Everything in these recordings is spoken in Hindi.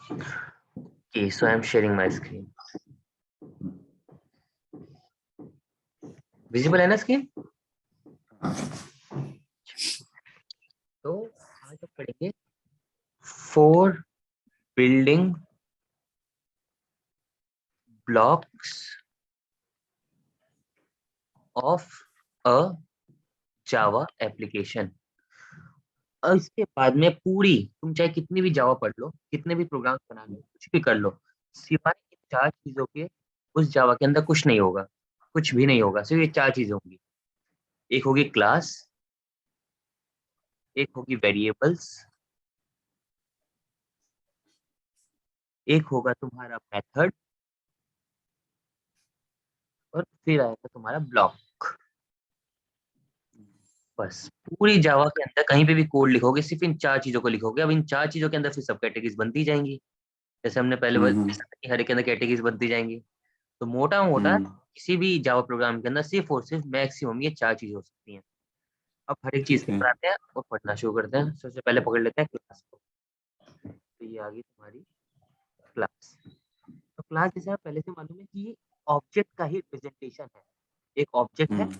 Okay, so I'm sharing my screen. Visible है ना स्क्रीन? तो आज हम पढ़ेंगे four building blocks of a Java application. और इसके बाद में पूरी तुम चाहे कितनी भी जावा पढ़ लो, कितने भी प्रोग्राम्स बना लो, कुछ भी कर लो, सिवाय इन चार चीजों के उस जावा के अंदर कुछ नहीं होगा, कुछ भी नहीं होगा। सिर्फ ये चार चीजें होंगी। एक होगी क्लास, एक होगी वेरिएबल्स, एक होगा तुम्हारा मेथड, और फिर आएगा तुम्हारा ब्लॉक। बस पूरी जावा के अंदर कहीं पे भी कोड लिखोगे सिर्फ इन चार चीजों को लिखोगे। अब इन चार चीजों के अंदर फिर सब कैटेगरीज बनती जाएंगी, जैसे हमने पहले हर एक के अंदर कैटेगरीज बनती जाएंगी। तो मोटा मोटा किसी भी जावा प्रोग्राम के अंदर सिर्फ और सिर्फ मैक्सिमम ये चार चीजें हो सकती हैं। अब हर एक चीज के ऊपर आते हैं और पढ़ना शुरू करते हैं। सबसे पहले पकड़ लेते हैं क्लास को। तो ये आ गई तुम्हारी क्लास। तो क्लास जैसे आप पहले से मालूम है कि ये ऑब्जेक्ट का ही रिप्रेजेंटेशन है। एक ऑब्जेक्ट है,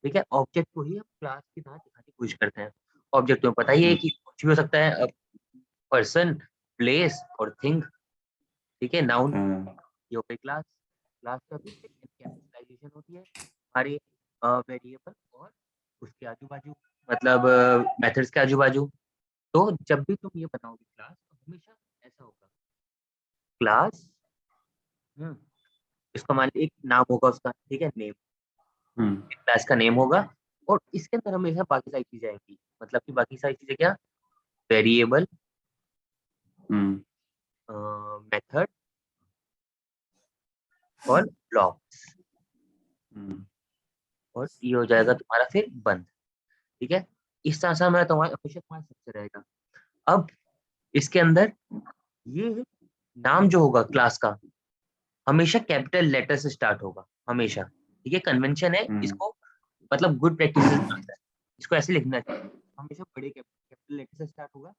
ठीक है। ऑब्जेक्ट को ही हम क्लास की तरह दिखाने की कोशिश करते हैं। ऑब्जेक्ट तुम्हें पता ही है कि कुछ भी हो सकता है, पर्सन, प्लेस और थिंग, ठीक है। नाउन, ये हो गई क्लास। क्लास का भी कैपिटलाइजेशन होती है हमारे वेरिएबल और उसके आजू बाजू, मतलब मेथड्स के आजू बाजू। तो जब भी तुम ये बनाओगे क्लास, तो हमेशा ऐसा होगा क्लास, इसका मान एक नाम होगा उसका, ठीक है, नेम, क्लास का नेम होगा। और इसके अंदर हमेशा बाकी सारी चीजें आएंगी, मतलब कि बाकी सारी चीजें क्या, वेरिएबल, मेथड और ब्लॉक्स, और ये हो जाएगा तुम्हारा फिर बंद, ठीक है। इस तरह से हमारा तुम्हारा हमेशा तुम्हारा स्ट्रक्चर रहेगा। अब इसके अंदर ये नाम जो होगा क्लास का, हमेशा कैपिटल लेटर से स्टार्ट होगा, हमेशा, ठीक है। कन्वेंशन है इसको, मतलब गुड प्रैक्टिस है, इसको ऐसे लिखना चाहिए, हमेशा बड़े कैपिटल लेटर से स्टार्ट होगा।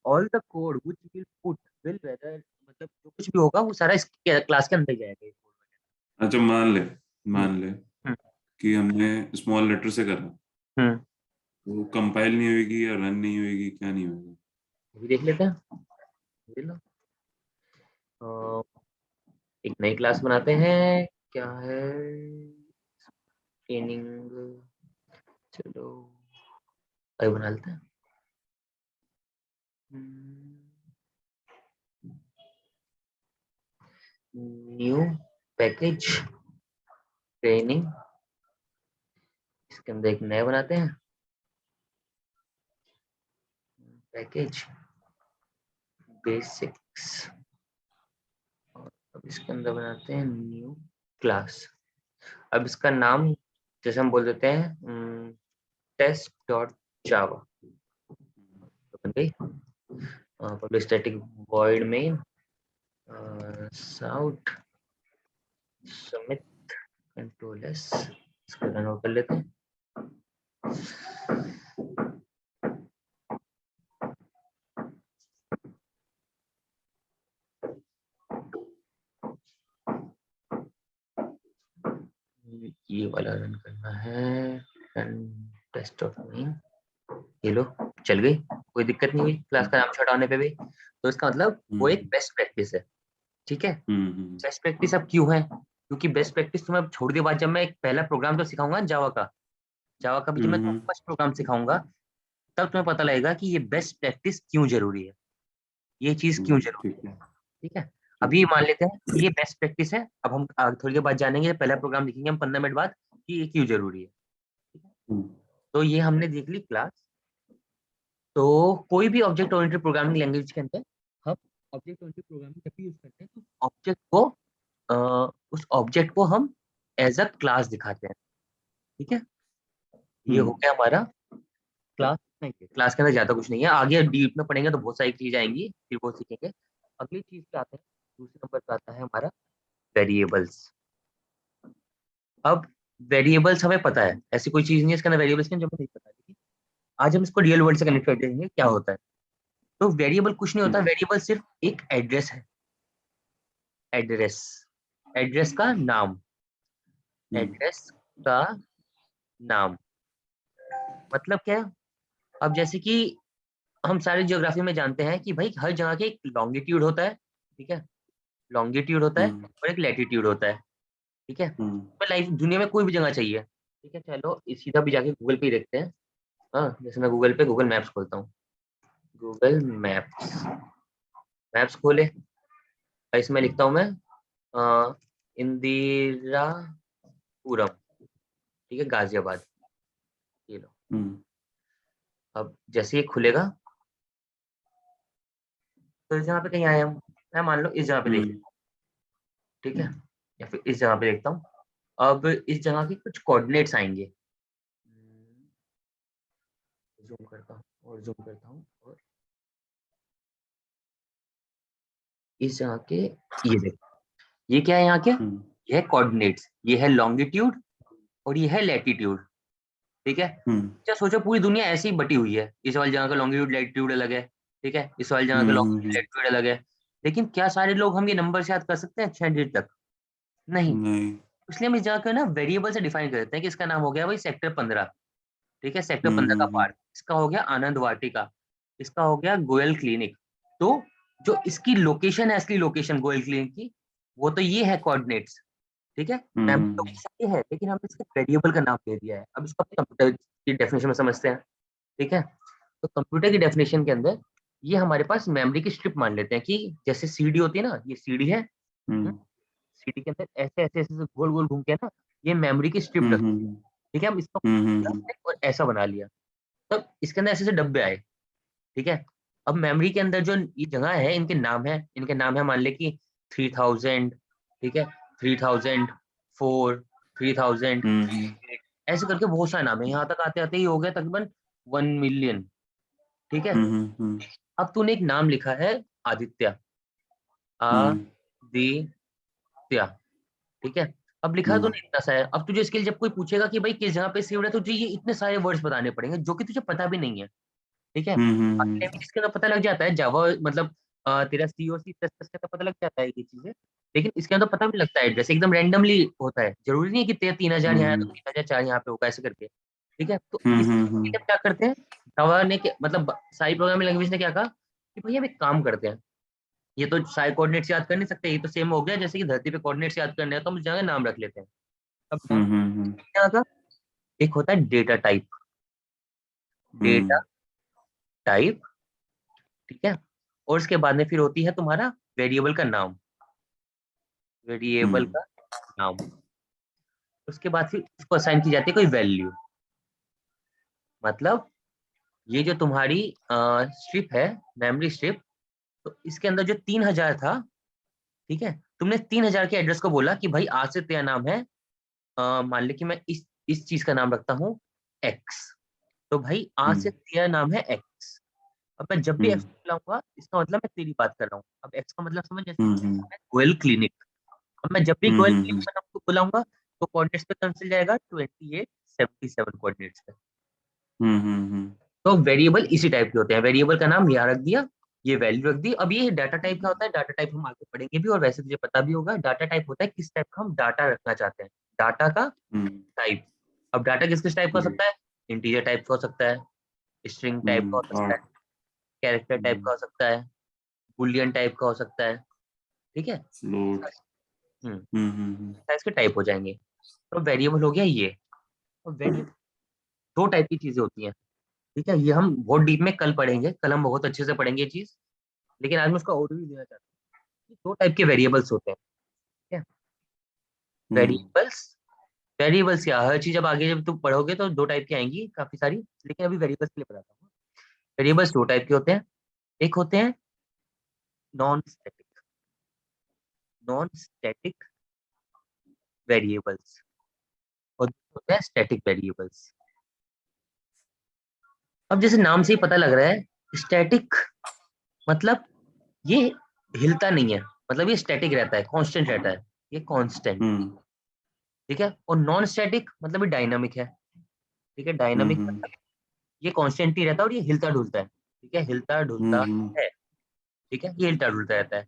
All the code which will put will weather, मतलब जो कुछ भी होगा वो सारा इस क्लास के अंदर ही जाएगा, ये कोड वगैरह। अच्छा, मान ले कि हमने स्मॉल लेटर से करा, वो कंपाइल नहीं होगी या रन नहीं होगी, क्या नहीं होगा? अभी देख लेते हैं, देख लो। एक नई क्लास बनाते हैं, क्या है, ट्रेनिंग, चलो अभी बना लेते हैं। न्यू पैकेज ट्रेनिंग, इसके अंदर एक नया बनाते हैं पैकेज बेसिक्स, और अब इसके अंदर बनाते हैं न्यू क्लास। अब इसका नाम जैसे हम बोल देते हैं टेस्ट डॉट जावा, तो बन गई। पब्लिक स्टैटिक वॉइड मेन साउट समिट कंट्रोल एस, इसको रन कर लेते हैं। ये वाला रन करना है, रन टेस्ट ऑफ मेन, ये लो चल गई, कोई दिक्कत नहीं हुई क्लास का नाम छटाने पे भी। तो इसका मतलब वो एक बेस्ट प्रैक्टिस है, ठीक है। बेस्ट प्रैक्टिस अब क्यों है, क्योंकि बेस्ट प्रैक्टिस तुम्हें छोड़ दी बात, जब मैं एक पहला प्रोग्राम तो सिखाऊंगा जावा का भी जब मैं तुम्हें फर्स्ट प्रोग्राम सिखाऊंगा, तब तुम्हें पता लगेगा कि ये बेस्ट प्रैक्टिस क्यों जरूरी है, ये चीज क्यों जरूरी है, ठीक है। अभी मान लेते हैं कि ये बेस्ट प्रैक्टिस है, अब हम थोड़ी देर बाद जानेंगे, पहला प्रोग्राम लिखेंगे हम 15 मिनट बाद कि ये क्यों जरूरी है, ठीक है? तो ये हमने देख ली क्लास। तो कोई भी ऑब्जेक्ट ओरिएंटेड प्रोग्रामिंग लैंग्वेज के अंदर हम ऑब्जेक्ट ओरिएंटेड प्रोग्रामिंग जब भी यूज करते हैं, तो ऑब्जेक्ट को उस ऑब्जेक्ट को हम एज अ क्लास दिखाते हैं, ठीक है। ये हो गया हमारा क्लास। नहीं, क्लास के अंदर ज्यादा कुछ नहीं है, आगे डीप में पढ़ेंगे तो बहुत सारी चीजें आएंगी, फिर वो सीखेंगे। अगली चीज पे आते हैं, दूसरे नंबर पे आता है हमारा वेरिएबल्स। अब वेरिएबल्स हमें पता है, ऐसी कोई चीज नहीं है इसके अंदर वेरिएबल्स के जो हमें नहीं पता, लेकिन आज हम इसको रियल वर्ल्ड से कनेक्ट कर देंगे क्या होता है। तो वेरिएबल कुछ नहीं होता, वेरिएबल सिर्फ एक एड्रेस है, एड्रेस, एड्रेस का नाम, एड्रेस का नाम मतलब क्या है? अब जैसे कि हम सारे ज्योग्राफी में जानते हैं कि भाई हर जगह के एक लॉन्गिट्यूड होता है, ठीक है, लॉन्गिट्यूड होता है और एक लैटिट्यूड होता है, ठीक है। तो लाइफ दुनिया में कोई भी जगह चाहिए, ठीक है, चलो सीधा भी जाके गूगल पे ही देखते हैं। हाँ, जैसे मैं गूगल पे गूगल मैप्स खोलता हूँ, गूगल मैप्स, मैप्स खोले, और इसमें लिखता हूँ मैं इंदिरापुरम, ठीक है, गाजियाबाद, ये लो। अब जैसे ये खुलेगा तो इस जगह पे कहीं आए हम, मैं मान लो इस जगह पे देख लेता हूँ, ठीक है, या फिर इस जगह पे देखता हूँ। अब इस जगह के कुछ कोऑर्डिनेट्स आएंगे, जूम करता हूँ और जूम करता हूँ, और इस जगह के ये देखो, ये क्या है यहाँ के, ये है कोऑर्डिनेट्स, ये है लॉन्गिट्यूड और ये है लैटिट्यूड, ठीक है। क्या सोचो पूरी दुनिया ऐसी ही बटी हुई है, इस वाली जगह का लॉन्गिट्यूड लैटिट्यूड अलग है, ठीक है, इस वाली जगह का लॉन्गिट्यूड लैटिट्यूड अलग है, लेकिन क्या सारे लोग हम ये नंबर से याद कर सकते हैं 6 डिजिट तक? नहीं। इसलिए हम इस जगह को ना वेरिएबल से डिफाइन कर देते हैं कि इसका नाम हो गया भाई सेक्टर 15, ठीक है, सेक्टर 15 का पार्क, इसका हो गया आनंद वाटिका, इसका हो गया गोयल क्लिनिक। तो जो इसकी लोकेशन है, असली लोकेशन गोयल क्लिनिक की, वो तो ये है कोऑर्डिनेट्स, ठीक है, मैम लोकेशन ये है, लेकिन हमने इसके वेरिएबल का नाम दे दिया है। अब इसको कंप्यूटर की डेफिनेशन में समझते हैं, ठीक है। तो कंप्यूटर की डेफिनेशन के अंदर ये हमारे पास मेमोरी की स्ट्रिप मान लेते हैं कि जैसे सीडी होती है ना, ये सीडी है, सीडी के अंदर ऐसे ऐसे ऐसे गोल गोल घूम के ना ये मेमोरी की स्ट्रिप रख, ठीक है, हम इसको और ऐसा बना लिया, तब इसके अंदर ऐसे ऐसे डब्बे आए, ठीक है। अब मेमोरी के अंदर जो ये जगह है, इनके नाम है, इनके नाम है मान ले कि 3000, ठीक है, 3004, 3000, ऐसे करके बहुत सारे नाम है, यहाँ तक आते आते ही हो गया तकरीबन 1 मिलियन, ठीक है। अब तूने एक नाम लिखा है आदित्य, आदित्य, ठीक है, अब लिखा तूने इतना सा है। अब तुझे इसके लिए जब कोई पूछेगा कि भाई किस जगह पे सेव्ड है, तो तुझे ये इतने सारे वर्ड्स बताने पड़ेंगे जो कि तुझे पता भी नहीं है, ठीक है। इसके अंदर पता लग जाता है जावा, मतलब तेरा सी और सी प्लस प्लस का पता लग जाता है ये चीजें, लेकिन इसके अंदर पता भी लगता है एड्रेस एकदम रैंडमली होता है, जरूरी नहीं है कि तेरा 3000 यहाँ है तो 3004 यहाँ पे होगा, ऐसे करके, ठीक है। तो इसलिए क्या करते हैं जावा ने, मतलब सारी प्रोग्रामिंग लैंग्वेज ने क्या कहा कि भैया हम एक काम करते हैं, ये तो सारे कोऑर्डिनेट्स याद कर नहीं सकते, ये तो सेम हो गया जैसे कि धरती पे कोऑर्डिनेट्स याद करने हैं, तो हम जगह नाम रख लेते हैं। अब नाम क्या का, एक होता है डेटा टाइप, डेटा टाइप, ठीक है, और उसके बाद में फिर होती है तुम्हारा वेरिएबल का नाम, वेरिएबल का नाम, उसके बाद फिर उसको असाइन की जाती है कोई वैल्यू। मतलब ये जो तुम्हारी स्ट्रिप है, मेमोरी स्ट्रिप, तो इसके अंदर जो 3000 था, ठीक है, तुमने 3000 के एड्रेस को बोला कि भाई आज से तेरा नाम है, मान ले कि मैं इस चीज का नाम रखता हूँ एक्स, तो भाई आज से तेरा नाम है एक्स। अब मैं जब भी एक्स बुलाऊंगा इसका मतलब मैं तेरी बात कर रहा हूँ। अब एक्स का मतलब समझ, जैसे गोयल क्लिनिक, अब मैं जब भी गोयल क्लिनिक का नाम बुलाऊंगा तो कोऑर्डिनेट्स पे कौन चल जाएगा, 2877 कोऑर्डिनेट्स पे। तो वेरिएबल इसी टाइप के होते हैं, वेरिएबल का नाम यहाँ रख दिया, ये वैल्यू रख दी। अब ये डाटा टाइप का होता है, डाटा टाइप हम आगे पढ़ेंगे भी, और वैसे तुझे पता भी होगा डाटा टाइप होता है किस टाइप का हम डाटा रखना चाहते हैं, डाटा का टाइप। अब डाटा किस किस टाइप का हो सकता है, इंटीजर टाइप का हो सकता है, स्ट्रिंग टाइप का हो सकता है, कैरेक्टर टाइप का हो सकता है, बुलियन टाइप का हो सकता है, ठीक है, इसके टाइप हो जाएंगे। तो वेरिएबल हो गया ये। तो वेरिएबल दो टाइप की चीजें होती हैं, ठीक है, ये हम बहुत डीप में कल पढ़ेंगे, कल हम बहुत अच्छे से पढ़ेंगे ये चीज, लेकिन आज मैं उसका ओवरव्यू देना चाहता हूँ। दो टाइप के वेरिएबल्स होते हैं, ठीक है, वेरिएबल्स, वेरिएबल्स क्या, हर चीज अब आगे जब तुम पढ़ोगे तो दो टाइप की आएंगी काफी सारी, लेकिन अभी वेरिएबल्स के लिए बताता हूँ। वेरिएबल्स दो टाइप के होते हैं, एक होते हैं non static, non static variables, और होते हैं स्टैटिक वेरिएबल्स। अब जैसे नाम से ही पता लग रहा है, स्टैटिक मतलब ये हिलता नहीं है, मतलब ये स्टैटिक रहता है, कांस्टेंट रहता है, ये कांस्टेंट, ठीक है। और नॉन स्टैटिक मतलब ये डायनामिक है, ठीक है, डायनामिक मतलब ये कांस्टेंट ही रहता है और ये हिलता डुलता है, ठीक है, हिलता डुलता है, ठीक है, ये हिलता डुलता रहता है।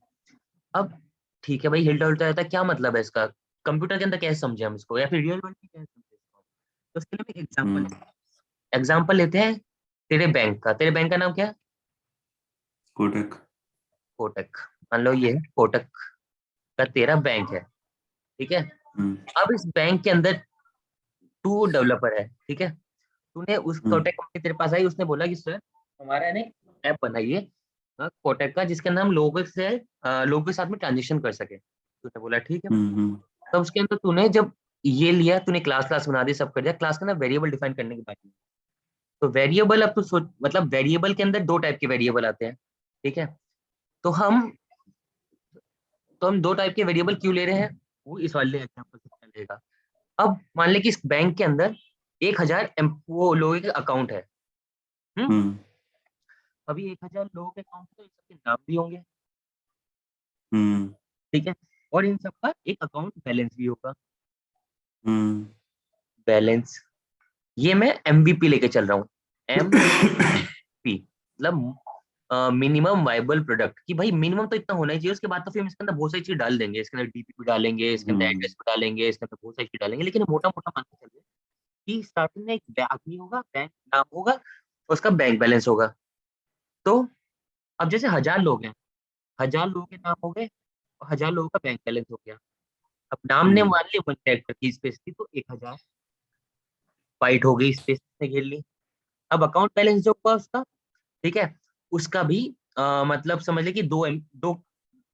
अब ठीक है भाई, हिलता डुलता रहता है, क्या मतलब है इसका, कंप्यूटर के अंदर कैसे समझे हम इसको, या फिर रियल वर्ल्ड में कैसे समझे इसको? तो उसके लिए मैं एग्जाम्पल लेते हैं तेरे बैंक का। तेरे बैंक का नाम क्या है? कोटक। कोटक। मान लो ये कोटक का तेरा बैंक है, ठीक है। अब इस बैंक के अंदर तू डेवलपर है, ठीक है। तूने उस कोटक कंपनी तेरे पास आई, उसने बोला कि सर हमारा है ना ऐप बनाइए कोटक का, जिसके अंदर हम लोगों के साथ में ट्रांजेक्शन कर सके। तूने बोला ठीक है। तब उसके अंदर तूने जब ये लिया, तूने क्लास क्लास बना दी, सब कर दिया, क्लास के अंदर वेरिएबल डिफाइन करने की बात की। तो वेरिएबल, अब तो सोच, मतलब वेरिएबल के अंदर दो टाइप के वेरिएबल आते हैं, ठीक है। तो हम दो टाइप के वेरिएबल क्यों ले रहे हैं, वो इस वाले एग्जांपल से पता लगेगा। अब मान ले कि इस बैंक के अंदर 1000 वो लोगों के अकाउंट है। अभी 1000 लोगों के अकाउंट, तो इन सबके नाम भी होंगे, ठीक है। और इन सबका एक अकाउंट बैलेंस भी होगा। बैलेंस, ये मैं MVP लेके चल रहा हूँ। MVP मतलब मिनिमम वाइबल प्रोडक्ट, कि भाई मिनिमम तो इतना होना ही चाहिए, उसके बाद तो फिर हम इसके अंदर बहुत सारी चीज डाल देंगे, इसके अंदर DP भी डालेंगे, इसके अंदर एड्रेस भी डालेंगे, इसके अंदर बहुत सारी चीज डालेंगे, लेकिन मोटा मोटा मान के चल रहे हैं कि स्टार्टिंग में एक आदमी होगा, बैंक नाम होगा, उसका बैंक बैलेंस होगा। तो अब जैसे 1000 लोग हैं, 1000 लोगों के नाम हो गए और 1000 लोगों का बैंक बैलेंस हो गया। अब नाम ने मान ली 1 कैरेक्टर की स्पेस थी, तो 1000 बाइट हो गई, स्पेस ने घेर ली। अब अकाउंट बैलेंस जो होगा उसका, ठीक है, उसका भी मतलब समझ ले कि दो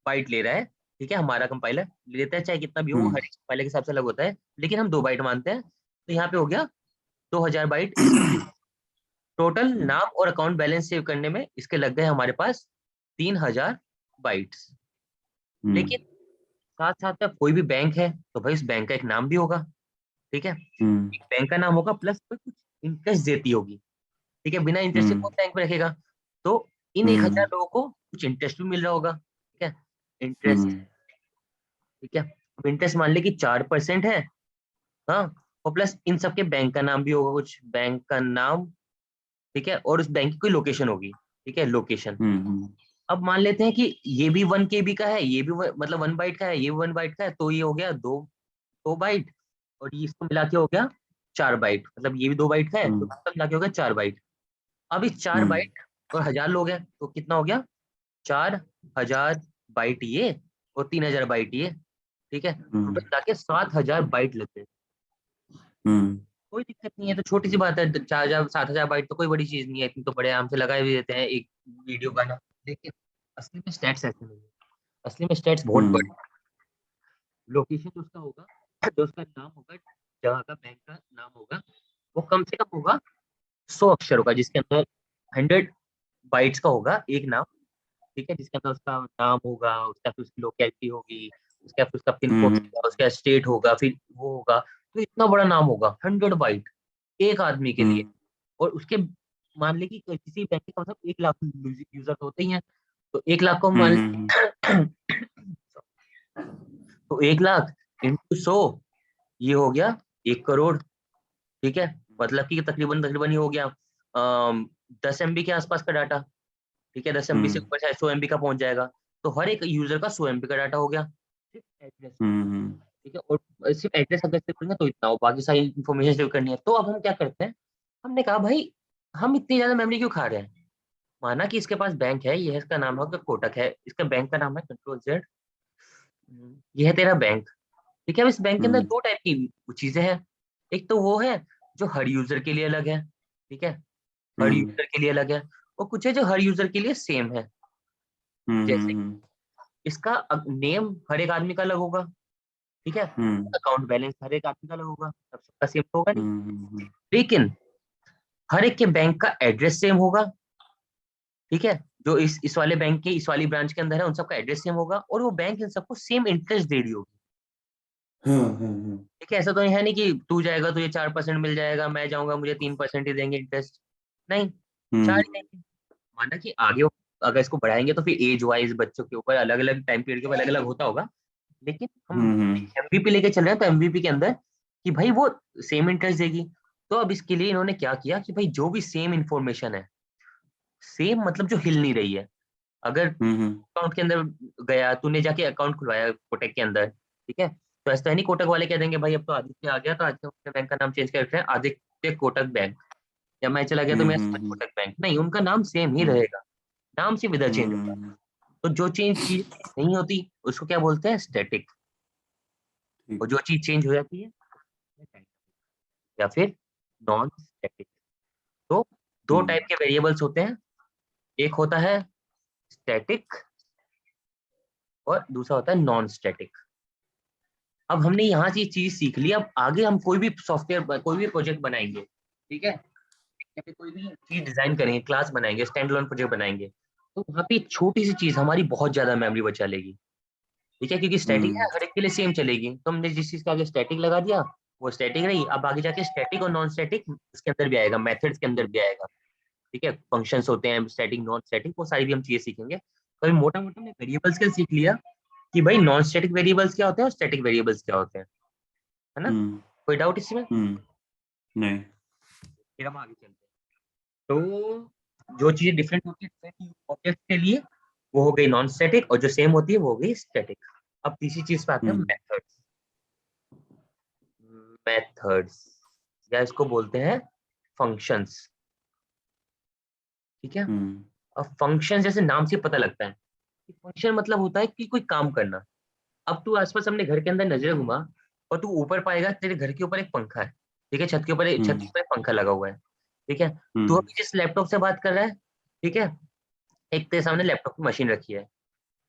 बाइट ले रहा है, ठीक है। हमारा कंपाइलर लेता है चाहे कितना भी हो, वो हर एक कंपाइलर के हिसाब से अलग होता है, लेकिन हम 2 बाइट मानते हैं। तो यहाँ पे हो गया 2000 बाइट। टोटल नाम और अकाउंट बैलेंस सेव करने में इसके लग गए हमारे पास 3000 बाइट्स। लेकिन साथ साथ में कोई भी बैंक है तो भाई उस बैंक का एक नाम भी होगा, ठीक है। एक बैंक का नाम होगा प्लस कोई कुछ इंटरेस्ट देती होगी, ठीक है। बिना इंटरेस्ट के कौन बैंक में रखेगा? तो इन 1000 लोगों को कुछ इंटरेस्ट भी मिल रहा होगा, ठीक है, इंटरेस्ट, ठीक है। अब इंटरेस्ट मान ले कि 4% है, हाँ। और प्लस इन सबके बैंक का नाम भी होगा, कुछ बैंक का नाम, ठीक है, और उस बैंक की कोई लोकेशन होगी, ठीक है, लोकेशन। अब मान लेते हैं कि ये भी 1 KB का है, ये भी मतलब 1 बाइट का है, ये भी 1 बाइट का है, तो ये हो गया 2 बाइट, और ये इसको मिला के हो गया 4 बाइट, मतलब ये भी 2 बाइट का है, तो सब मिला के हो गया 4 बाइट। अब इस 4 बाइट और 1000 लोग हैं, तो कितना हो गया? 4000 बाइट ये और 3000 बाइट ये, ठीक है। टोटल मिला के 7000 बाइट लगते हैं। कोई दिक्कत नहीं है, तो छोटी सी बात है, 4000 7000 बाइट तो कोई बड़ी चीज नहीं है, इतनी तो बड़े आराम से लगा भी देते हैं एक वीडियो का ना। लेकिन असली में स्टैट्स ऐसे नहीं है, असली में स्टैट्स बहुत बड़ी। लोकेशन जो उसका होगा, जो उसका नाम होगा, जगह का, बैंक का नाम होगा, वो कम से कम होगा 100 अक्षर होगा, जिसके अंदर 100 बाइट्स का होगा एक नाम, ठीक है, जिसके अंदर उसका नाम होगा, उसका फिर उसकी लोकेलिटी होगी, उसका फिर उसका पिन कोड होगा, उसका स्टेट होगा, फिर वो होगा। तो इतना बड़ा नाम होगा 100 बाइट एक आदमी के लिए। और उसके मान ले कि किसी बैंक के मतलब 1 लाख यूजर तो होते ही हैं, तो 1 लाख को हम मान तो 1 लाख इंटू 100, ये हो गया 1 करोड़, ठीक है। मतलब कि तकरीबन तकरीबन ही हो गया 10 MB के आसपास का डाटा, ठीक है। 10 MB से ऊपर 100 MB का पहुंच जाएगा, तो हर एक यूजर का 100 MB का डाटा हो गया, सिर्फ एड्रेस, ठीक है। और सिर्फ एड्रेस अगर सेव करेंगे तो इतना हो, बाकी सारी इन्फॉर्मेशन सेव करनी है। तो अब हम क्या करते हैं, हमने कहा भाई हम इतनी ज्यादा मेमोरी क्यों खा रहे हैं। माना कि इसके पास बैंक है, ये इसका नाम है कोटक है, इसका बैंक का नाम है Ctrl Z, ये है तेरा बैंक, ठीक है। अब इस बैंक के अंदर दो टाइप की चीजें हैं। एक तो वो है जो हर यूजर के लिए अलग है, ठीक है, हर यूजर के लिए अलग है। और कुछ है जो हर यूजर के लिए सेम है, जैसे इसका नेम हर एक आदमी का अलग होगा, ठीक है। अकाउंट बैलेंस हर एक आदमी का अलग होगा, सब सबका सेम होगा नहीं। लेकिन हर एक के बैंक का एड्रेस सेम होगा, ठीक है। जो इस वाले बैंक के इस वाली ब्रांच के अंदर है, उन सबका एड्रेस सेम होगा, और वो बैंक इन सबको सेम इंटरेस्ट दे रही होगी, ठीक है। ऐसा तो है नहीं कि तू जाएगा तुझे 4% मिल जाएगा, मैं जाऊंगा मुझे 3% ही देंगे इंटरेस्ट, नहीं, 4 ही देंगे। माना कि आगे अगर इसको बढ़ाएंगे तो फिर एज वाइज बच्चों के ऊपर अलग अलग टाइम पीरियड के ऊपर अलग अलग होता होगा, लेकिन हम MVP लेके चल रहे हैं, तो MVP के अंदर कि भाई वो सेम इंटरेस्ट देगी। तो अब इसके लिए इन्होंने क्या किया कि भाई जो भी सेम इंफॉर्मेशन है, सेम मतलब जो हिल नहीं रही है। अगर अकाउंट के अंदर गया, तूने जाके अकाउंट खुलवाया कोटक के अंदर, ठीक है, तो ऐसा नहीं कोटक वाले कह देंगे भाई अब तो आदित्य आ गया तो आज से अपने बैंक का नाम चेंज कर रखे हैं आदित्य कोटक बैंक, या मैं चला गया तो मैं कोटक बैंक, नहीं, उनका नाम सेम ही रहेगा, नाम सिर्फ इधर चेंज होगा। तो जो चीज नहीं होती उसको क्या बोलते हैं, स्टैटिक, और जो चीज चेंज हो जाती है या फिर नॉन स्टैटिक। तो दो टाइप के वेरिएबल्स होते हैं, एक होता है स्टैटिक और दूसरा होता है नॉन स्टैटिक। अब हमने यहाँ से चीज सीख ली, अब आगे हम कोई भी सॉफ्टवेयर कोई भी प्रोजेक्ट बनाएंगे, ठीक है, या फिर कोई भी चीज डिजाइन करेंगे, क्लास बनाएंगे, स्टैंड अलोन प्रोजेक्ट बनाएंगे, तो वहाँ पे एक छोटी सी चीज हमारी बहुत ज्यादा मेमोरी बचा लेगी, ठीक है, क्योंकि स्टैटिक है, हर एक के लिए सेम चलेगी, तो हमने जिस चीज का आगे स्टैटिक लगा दिया वो स्टैटिक रही। अब आगे जाके स्टैटिक और नॉन स्टैटिक इसके अंदर भी आएगा, मेथड्स के अंदर भी आएगा, ठीक है, फंक्शंस होते हैं स्टैटिक नॉन स्टैटिक, वो सारी भी हम चीजें सीखेंगे। तो अभी मोटा मोटा हमने वेरिएबल्स का सीख लिया कि भाई नॉन स्टैटिक वेरिएबल्स क्या होते हैं और स्टैटिक वेरिएबल्स क्या होते हैं, है ना, कोई डाउट इसमें? नहीं। फिर हम आगे चलते हैं। तो जो चीजें डिफरेंट होती है ऑब्जेक्ट के लिए वो हो गई नॉन स्टैटिक, और जो सेम होती है वो हो गई स्टैटिक। अब तीसरी चीज पे आते हैं मेथड्स। मेथड्स या इसको बोलते हैं फंक्शंस, ठीक है। अब फंक्शन जैसे नाम से पता लगता है कि फंक्शन मतलब होता है कि कोई काम करना। अब तू आसपास अपने घर के अंदर नजर घुमा और तू ऊपर पाएगा तेरे घर के ऊपर एक पंखा है, ठीक है, छत के ऊपर एक पंखा लगा हुआ है, ठीक है। तू अभी जिस लैपटॉप से बात कर रहा है, ठीक है, एक तेरे सामने लैपटॉप की मशीन रखी है,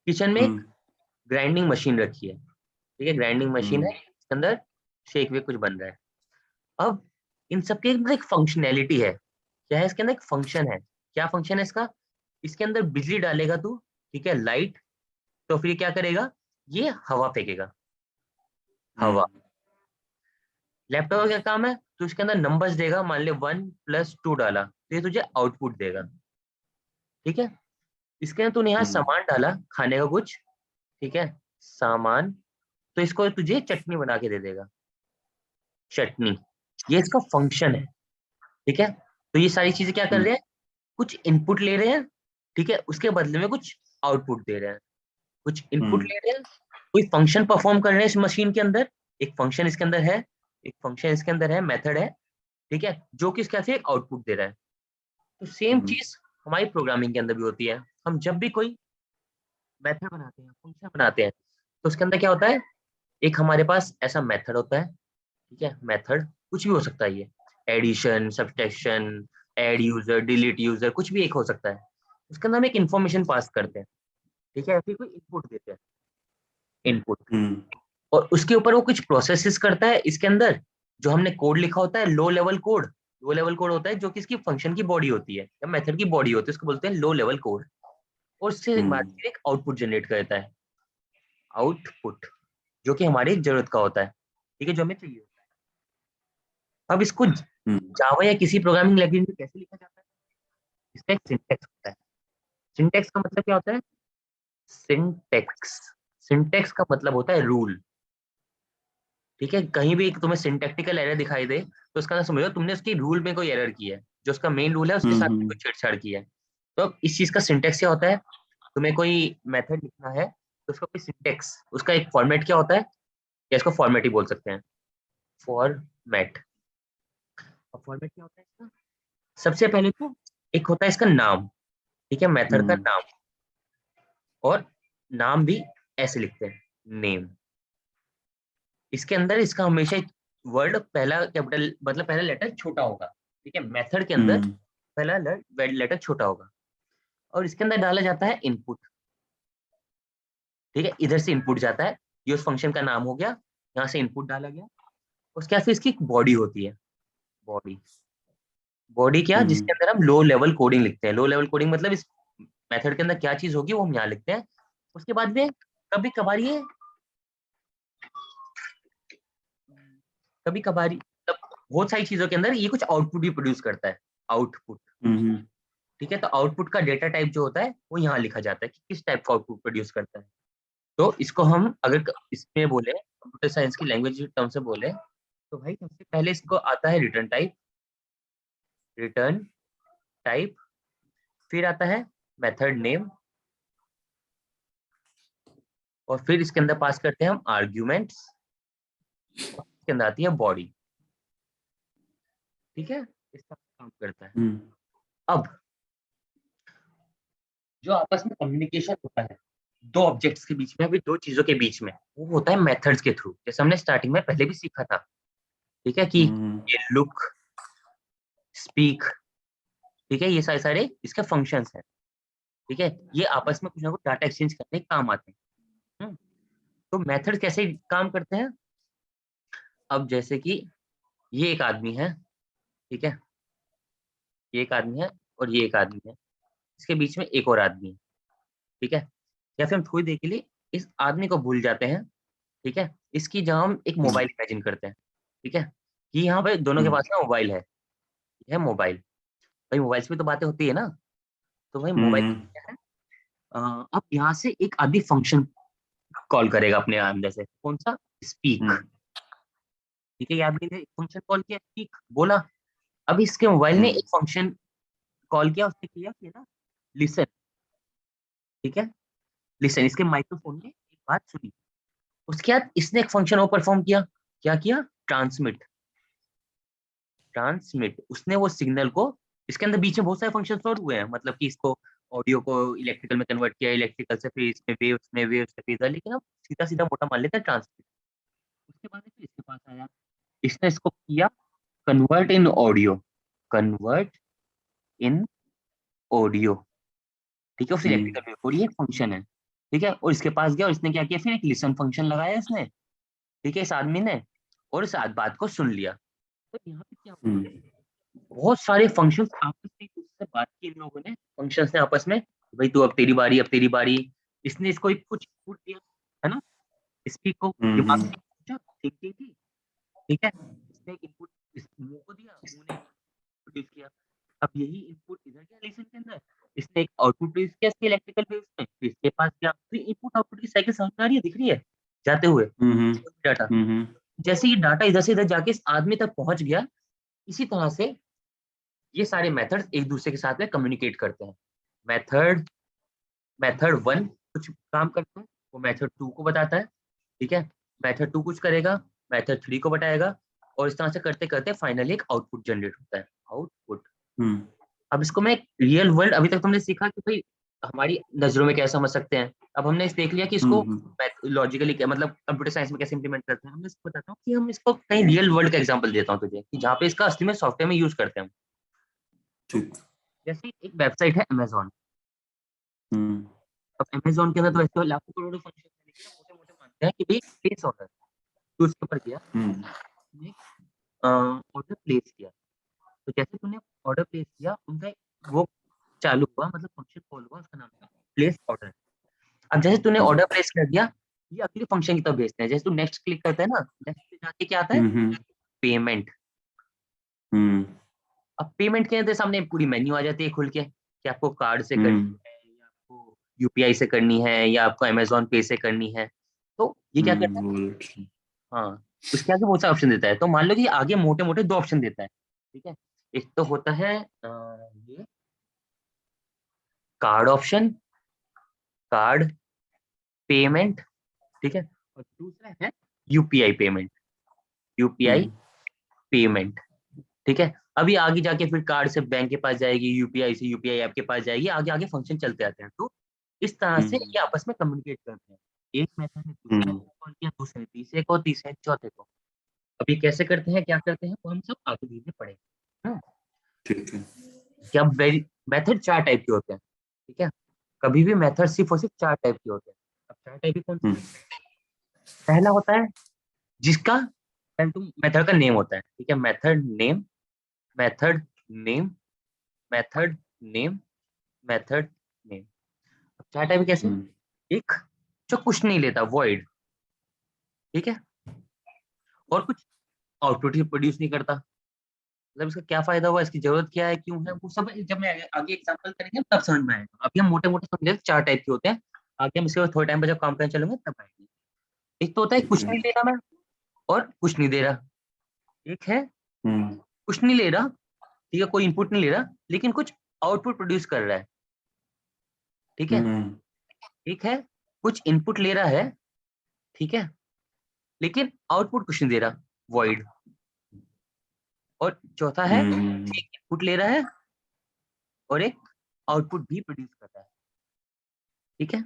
किचन में एक ग्राइंडिंग मशीन रखी है, ठीक है, ग्राइंडिंग मशीन है, इसके अंदर शेक वेक कुछ बन रहा है। अब इन सबके अंदर एक फंक्शनैलिटी है, क्या है इसके अंदर, एक फंक्शन है। क्या फंक्शन है इसका, इसके अंदर बिजली डालेगा तू, ठीक है, लाइट, तो फिर क्या करेगा, ये हवा फेंकेगा, हवा। लैपटॉप का क्या काम है, तो इसके अंदर नंबर्स देगा, मान ले 1+2 डाला तो ये तुझे आउटपुट देगा, ठीक है। इसके अंदर तूने यहाँ सामान डाला खाने का कुछ, ठीक है, सामान, तो इसको तुझे चटनी बना के दे देगा, चटनी, ये इसका फंक्शन है, ठीक है। तो ये सारी चीजें क्या कर रहे हैं, कुछ इनपुट ले रहे हैं, ठीक है, उसके बदले में कुछ आउटपुट दे रहे हैं, कुछ इनपुट ले रहे हैं, कोई फंक्शन परफॉर्म कर रहे हैं इस मशीन के अंदर, एक फंक्शन इसके अंदर है, एक फंक्शन इसके अंदर है, मेथड है, ठीक है, जो कि इसके एक आउटपुट दे रहा है। तो सेम चीज हमारी प्रोग्रामिंग के अंदर भी होती है। हम जब भी कोई मेथड बनाते हैं, फंक्शन बनाते हैं, तो उसके अंदर क्या होता है, एक हमारे पास ऐसा मेथड होता है, ठीक है, मेथड कुछ भी हो सकता है, ये addition, subtraction, add user, delete user, कुछ भी एक हो सकता है। उसके अंदर हम एक इन्फॉर्मेशन पास करते हैं, ठीक है, फिर कोई इनपुट देते हैं, इनपुट, और उसके ऊपर वो कुछ प्रोसेसेस करता है इसके अंदर, जो हमने कोड लिखा होता है, low level code, low level code होता है जो कि इसकी फंक्शन की बॉडी होती है या मेथड की बॉडी होती है, उसको बोलते हैं लो लेवल कोड, और उससे बाद फिर एक आउटपुट जनरेट करता है, आउटपुट, जो कि हमारी जरूरत का होता है, ठीक है, जो हमें चाहिए होता है। अब इसको जावा या किसी प्रोग्रामिंग लैंग्वेज में कैसे लिखा जाता है, इसका एक सिंटैक्स होता है। सिंटैक्स का मतलब क्या होता है, सिंटैक्स, सिंटैक्स का मतलब होता है रूल, ठीक है। कहीं भी तुम्हें सिंटैक्टिकल एरर दिखाई दे तो उसका ना समझो तुमने उसकी रूल में कोई एरर की है, जो उसका मेन रूल है उसके साथ में कोई छेड़छाड़ की है। तो अब इस चीज का सिंटैक्स क्या होता है, तुम्हें कोई मेथड लिखना है तो उसका कोई सिंटैक्स, उसका एक फॉर्मेट क्या होता है, या इसको फॉर्मेट ही बोल सकते हैं, फॉर्मेट। और फॉर्मेट क्या होता है इसका, सबसे पहले तो एक होता है इसका नाम, ठीक है, मेथड का नाम, और नाम भी ऐसे लिखते हैं, नेम। इसके अंदर इसका हमेशा वर्ड पहला कैपिटल मतलब पहला लेटर छोटा होगा, ठीक है, मेथड के अंदर पहला लेटर छोटा होगा, और इसके अंदर डाला जाता है इनपुट, ठीक है, इधर से इनपुट जाता है, ये उस फंक्शन का नाम हो गया, यहाँ से इनपुट डाला गया। उसके बाद फिर इसकी बॉडी होती है, बॉडी, बॉडी क्या, जिसके अंदर हम लो लेवल कोडिंग लिखते हैं, लो लेवल कोडिंग मतलब इस मेथड के अंदर क्या चीज होगी वो हम यहाँ लिखते हैं। उसके बाद में कभी कभार ये कभी कभार बहुत सारी चीजों के अंदर ये कुछ आउटपुट भी प्रोड्यूस करता है, आउटपुट, ठीक है। तो आउटपुट का डेटा टाइप जो होता है वो यहाँ लिखा जाता है कि किस टाइप का आउटपुट प्रोड्यूस करता है। तो इसको हम अगर इसमें बोले कंप्यूटर साइंस की लैंग्वेज टर्म से बोले तो भाई सबसे पहले इसको आता है रिटर्न टाइप, रिटर्न टाइप, फिर आता है मेथड नेम, और फिर इसके अंदर पास करते हैं हम आर्ग्यूमेंट्स, इसके अंदर आती है बॉडी। ठीक है, इस तरह से काम करता है। अब जो आपस में कम्युनिकेशन होता है दो ऑब्जेक्ट्स के बीच में, अभी दो चीजों के बीच में, वो होता है मेथड्स के थ्रू, जैसे हमने स्टार्टिंग में पहले भी सीखा था। ठीक है, कि ये लुक, स्पीक, ठीक है, ये सारे सारे इसके फंक्शंस हैं। ठीक है, ये आपस में कुछ ना कुछ डाटा एक्सचेंज करने के काम आते हैं। तो मेथड कैसे काम करते हैं? अब जैसे कि ये एक आदमी है, ठीक है, ये एक आदमी है और ये एक आदमी है, इसके बीच में एक और आदमी है। ठीक है, या फिर हम थोड़ी देर के लिए इस आदमी को भूल जाते हैं। ठीक है, इसकी जगह हम एक मोबाइल इमेजिन करते हैं। ठीक है, कि यहाँ पे दोनों के पास ना मोबाइल है, ये है मोबाइल। भाई मोबाइल से भी तो बातें होती है ना, तो भाई मोबाइल क्या है? अब यहाँ से एक आदमी फंक्शन कॉल करेगा अपने अंदर से, कौन सा? स्पीक। ठीक है, ये आदमी ने फंक्शन कॉल किया, स्पीक बोला। अब इसके मोबाइल ने एक फंक्शन कॉल किया, उसने किया कि ना लिसन। ठीक है, लिसन, इसके माइक्रोफोन ने एक बात सुनी। उसके बाद इसने एक फंक्शन और परफॉर्म किया, क्या किया? ट्रांसमिट। ट्रांसमिट, उसने वो सिग्नल को, इसके अंदर बीच में बहुत सारे फंक्शन और हुए हैं, मतलब कि इसको ऑडियो को इलेक्ट्रिकल में कन्वर्ट किया, इलेक्ट्रिकल से फिर इसमें वेव्स से भेजा, लेकिन अब सीधा सीधा मोटा मान लेते हैं ट्रांसमिट। उसके बाद फिर इसके पास आया, इसने इसको किया convert in audio, convert in audio. ठीक है, उस इलेक्ट्रिकल वेव को, ये एक फंक्शन है। ठीक है, और इसके पास गया और इसने क्या किया? फिर एक लिसन फंक्शन लगाया इसने। ठीक है, इस आदमी ने, और इस बात को सुन लिया। तो यहाँ पे क्या हुआ? बहुत सारे फंक्शंस आपस में एक दूसरे से बात की इन लोगों ने, फंक्शंस ने आपस में, भाई तू अब तेरी बारी, अब तेरी बारी। इसने इसको एक कुछ इनपुट दिया, है ना, स्पीक को, दिमाग से पूछा, थिंकिंग की। ठीक है, इसने एक इनपुट इस मुंह को दिया, मुंह ने प्रोड्यूस किया। अब यही इनपुट इधर गया लिसन के अंदर, इसने एक आउटपुट प्रोड्यूस किया इसके इलेक्ट्रिकल वेव्स में, फिर इसके पास क्या? तो इनपुट आउटपुट की साइकिल समझ में आ रही है, दिख रही है जाते हुए डाटा। जैसे ये डाटा इधर से इधर जाके इस आदमी तक पहुंच गया, इसी तरह से ये सारे मेथड्स एक दूसरे के साथ में कम्युनिकेट करते हैं। मेथड मेथड वन कुछ काम करता है, वो मेथड टू को बताता है। ठीक है, मेथड टू कुछ करेगा, मेथड थ्री को बताएगा, और इस तरह से करते करते फाइनली एक आउटपुट जनरेट होता है, आउटपुट। अब इसको मैं रियल वर्ल्ड, अभी तक तुमने सीखा कि भाई हमारी नजरों में कैसे समझ सकते हैं, अब हमने इस देख लिया कि इसको लॉजिकली मतलब कंप्यूटर साइंस में कैसे इंप्लीमेंट करते हैं। हम इसको बताता हूँ कि हम इसको कहीं रियल वर्ल्ड का एग्जांपल देता हूँ तुझे, कि जहाँ पे इसका असली में सॉफ्टवेयर में यूज करते हैं। तो जैसे एक वेबसाइट है अमेजोन। अब अमेजोन के अंदर तो वैसे लाखों करोड़ों फंक्शन है, लेकिन मोटे मोटे मानते हैं कि भाई प्लेस ऑर्डर, तो उसके ऊपर गया, ऑर्डर प्लेस किया। तो जैसे तूने ऑर्डर प्लेस किया, उनका वो चालू हुआ, मतलब फंक्शन कॉल हुआ, उसका नाम था प्लेस ऑर्डर। अब जैसे तूने ऑर्डर प्लेस कर दिया, ये अगले फंक्शन की तरफ भेजते हैं। जैसे तू नेक्स्ट क्लिक करता है ना, नेक्स्ट पे जाके क्या आता है? पेमेंट। अब पेमेंट के सामने पूरी मेन्यू आ जाती है खुल के, कि आपको कार्ड से करनी है, या आपको यूपीआई से करनी है, या आपको अमेजोन पे से करनी है। तो ये क्या करता है? हाँ, उसके आगे बहुत सारे ऑप्शन देता है। तो मान लो कि आगे मोटे मोटे दो ऑप्शन देता है। ठीक है, एक तो होता है ये कार्ड ऑप्शन, कार्ड पेमेंट। ठीक है, और दूसरा है यूपीआई पेमेंट, यूपीआई पेमेंट। ठीक है, अभी आगे जाके फिर कार्ड से बैंक के पास जाएगी, यूपीआई से यूपीआई ऐप के पास जाएगी, आगे आगे फंक्शन चलते आते हैं। तो इस तरह से ये आपस में कम्युनिकेट करते हैं। एक मेथड ने दूसरे को कॉल किया, दूसरे ने तीसरे को, तीसरे ने चौथे को। अब ये कैसे करते हैं, क्या करते हैं, वो हम सब आगे धीरे पढ़ेंगे। ठीक है, क्या मेथड चार टाइप के होते हैं। ठीक है, कभी भी मेथड सिर्फ और सिर्फ चार टाइप के होते हैं। अब चार टाइप के कौन से? पहला होता है जिसका मेथड का नेम होता है। ठीक है, method name, method name, method name, method name. अब चार टाइप कैसे? एक जो कुछ नहीं लेता, वॉइड। ठीक है, और कुछ आउटपुट ही प्रोड्यूस नहीं करता। मतलब इसका क्या फायदा हुआ, इसकी जरूरत क्या है, क्यों है, वो सब जब मैं आगे एग्जांपल करेंगे तब समझ में आएगा। अभी हम मोटे मोटे समझे चार टाइप के होते हैं, आगे हम इसके बाद थोड़े टाइम पर जब काम करने चलेंगे तब आएंगे। एक तो होता है कुछ नहीं ले रहा मैं, और कुछ नहीं दे रहा। एक है कुछ नहीं ले रहा, ठीक है, कोई इनपुट नहीं ले रहा, लेकिन कुछ आउटपुट प्रोड्यूस कर रहा है। ठीक है, ठीक है, कुछ इनपुट ले रहा है, ठीक है, लेकिन आउटपुट कुछ नहीं दे रहा, वॉइड। और चौथा है, एक इनपुट ले रहा है और एक आउटपुट भी प्रोड्यूस कर रहा है, ठीक है।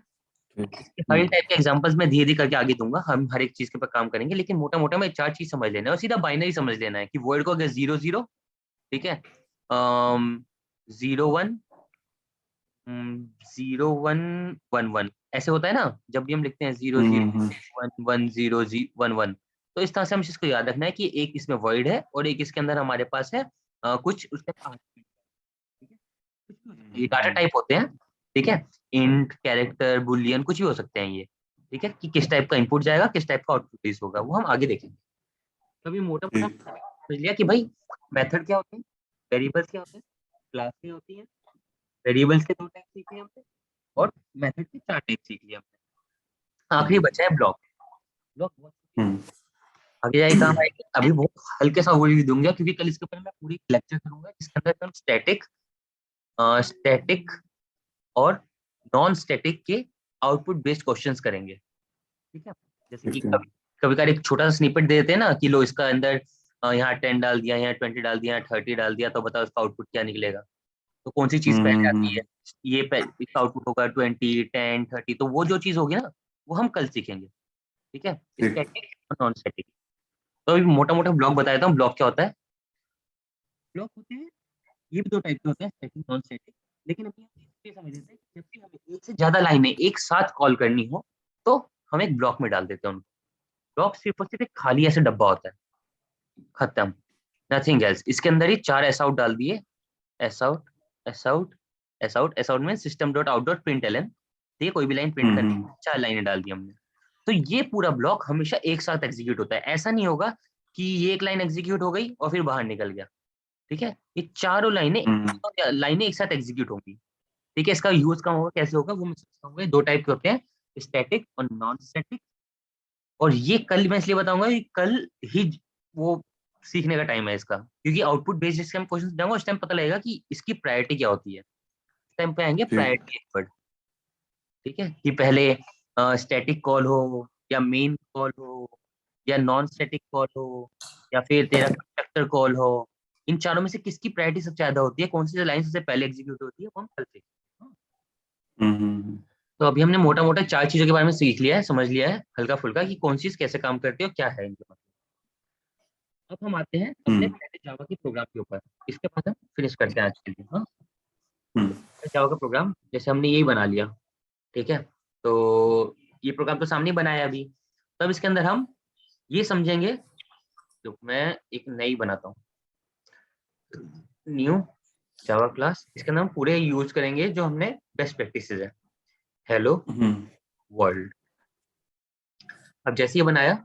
इसके हर टाइप के एग्जांपल्स मैं धीरे धीरे करके आगे दूंगा, हम हर एक चीज के ऊपर काम करेंगे, लेकिन मोटा मोटा में 4 चीज समझ लेना है और सीधा बाइनरी समझ लेना है कि वर्ड को अगर 0 0, ठीक है, 0 1 0 1 1 1 ऐसे होता है ना, जब भी हम लिखते हैं 0 0 1 1 0 1 1, तो इस तरह से हम इसको याद रखना है कि एक इसमें वर्ड है और एक इसके अंदर हमारे पास है कुछ उसके आर्गुमेंट, ठीक है, कुछ भी हो सकता है, ये डाटा टाइप होते हैं, ठीक है, इंट, कैरेक्टर, बुलियन, कुछ भी हो सकते हैं ये, ठीक है, कि किस टाइप का इनपुट जाएगा, किस टाइप का आउटपुट होगा, वो हम आगे देखेंगे। कभी मोटा मोटा समझ लिया कि भाई मेथड क्या होते हैं, वेरिएबल्स क्या होते हैं, क्लास क्या होती है, वेरिएबल्स के 2 टाइप सीख लिए हमने और मेथड के 4 टाइप सीख लिए हमने। आखिरी बचा है ब्लॉक। ब्लॉक बहुत आगे जाके काम आएगी, अभी बहुत हल्के सा ओवरव्यू दूंगा क्योंकि कल इसके ऊपर मैं पूरी लेक्चर करूंगा जिसके अंदर हम स्टैटिक और नॉन स्टैटिक के आउटपुट बेस्ड क्वेश्चंस करेंगे, ठीक है। जैसे कि कभी कभी एक छोटा सा स्निपेट दे देते हैं ना कि लो इसका अंदर यहाँ 10 डाल दिया, यहाँ 20 डाल दिया, यहाँ 30 डाल दिया, तो बताओ इसका आउटपुट क्या निकलेगा, तो कौन सी चीज पहले आती है, ये इसका आउटपुट होगा 20 10 30, तो वो जो चीज होगी ना वो हम कल सीखेंगे, ठीक है, स्टैटिक और नॉन स्टैटिक। तो अभी मोटा मोटा ब्लॉक बता देता हूँ, ब्लॉक क्या होता है। ब्लॉक होते हैं, ये भी 2 टाइप के होते हैं, स्टैटिक नॉन स्टैटिक, लेकिन अभी हम ये समझ लेते हैं कि जब भी हमें एक से ज्यादा लाइनें एक साथ कॉल करनी हो तो हम एक ब्लॉक में डाल देते हैं उनको। ब्लॉक सिर्फ और सिर्फ एक खाली ऐसे डब्बा होता है, खत्म, नथिंग एल्स। इसके अंदर ही 4 एस आउट डाल दिए, S out S out S out S out में system dot out dot print L N, ठीक है, कोई भी लाइन प्रिंट करनी है, 4 लाइनें डाल दी हमने। तो ये पूरा ब्लॉक हमेशा एक साथ एग्जीक्यूट होता है, ऐसा नहीं होगा कि ये एक लाइन एग्जीक्यूट हो गई और फिर बाहर निकल गया, ठीक है, ये चारों लाइनें एक साथ एग्जीक्यूट होंगी, ठीक है। इसका यूज कहाँ होगा, कैसे होगा, वो मैं समझाऊंगा। 2 टाइप के होते हैं, स्टैटिक और नॉन स्टैटिक, और ये कल मैं इसलिए बताऊंगा कि कल ही वो सीखने का टाइम है इसका, क्योंकि आउटपुट बेस्ड जिस टाइम क्वेश्चन जाऊंगा उस टाइम पता लगेगा कि इसकी प्रायोरिटी क्या होती है, उस टाइम पे आएंगे प्रायोरिटी एक्सपर्ट, ठीक है, कि पहले स्टैटिक कॉल हो या मेन कॉल हो या नॉन स्टैटिक कॉल हो या फिर तेरा कंस्ट्रक्टर कॉल हो, इन चारों में से किसकी प्रायोरिटी सबसे ज्यादा होती है, कौन सी लाइन सबसे पहले एग्जीक्यूट होती है, वो हम कल सीखेंगे। तो अभी हमने मोटा मोटा 4 चीजों के बारे में सीख लिया है, समझ लिया है हल्का फुल्का कि कौन चीज कैसे काम करती है और क्या है इनके मतलब। अब हम आते हैं अपने पहले जावा के प्रोग्राम के ऊपर, इसके बाद हम फिनिश करते हैं आज के लिए। हाँ, जावा का प्रोग्राम जैसे हमने यही बना लिया, ठीक है, तो ये प्रोग्राम तो सामने बनाया अभी, तब इसके अंदर हम ये समझेंगे, तो मैं एक नई बनाता हूँ, न्यू जावा क्लास, इसके अंदर हम पूरे यूज करेंगे जो हमने बेस्ट प्रैक्टिसेस है, हेलो वर्ल्ड। अब जैसे ये बनाया,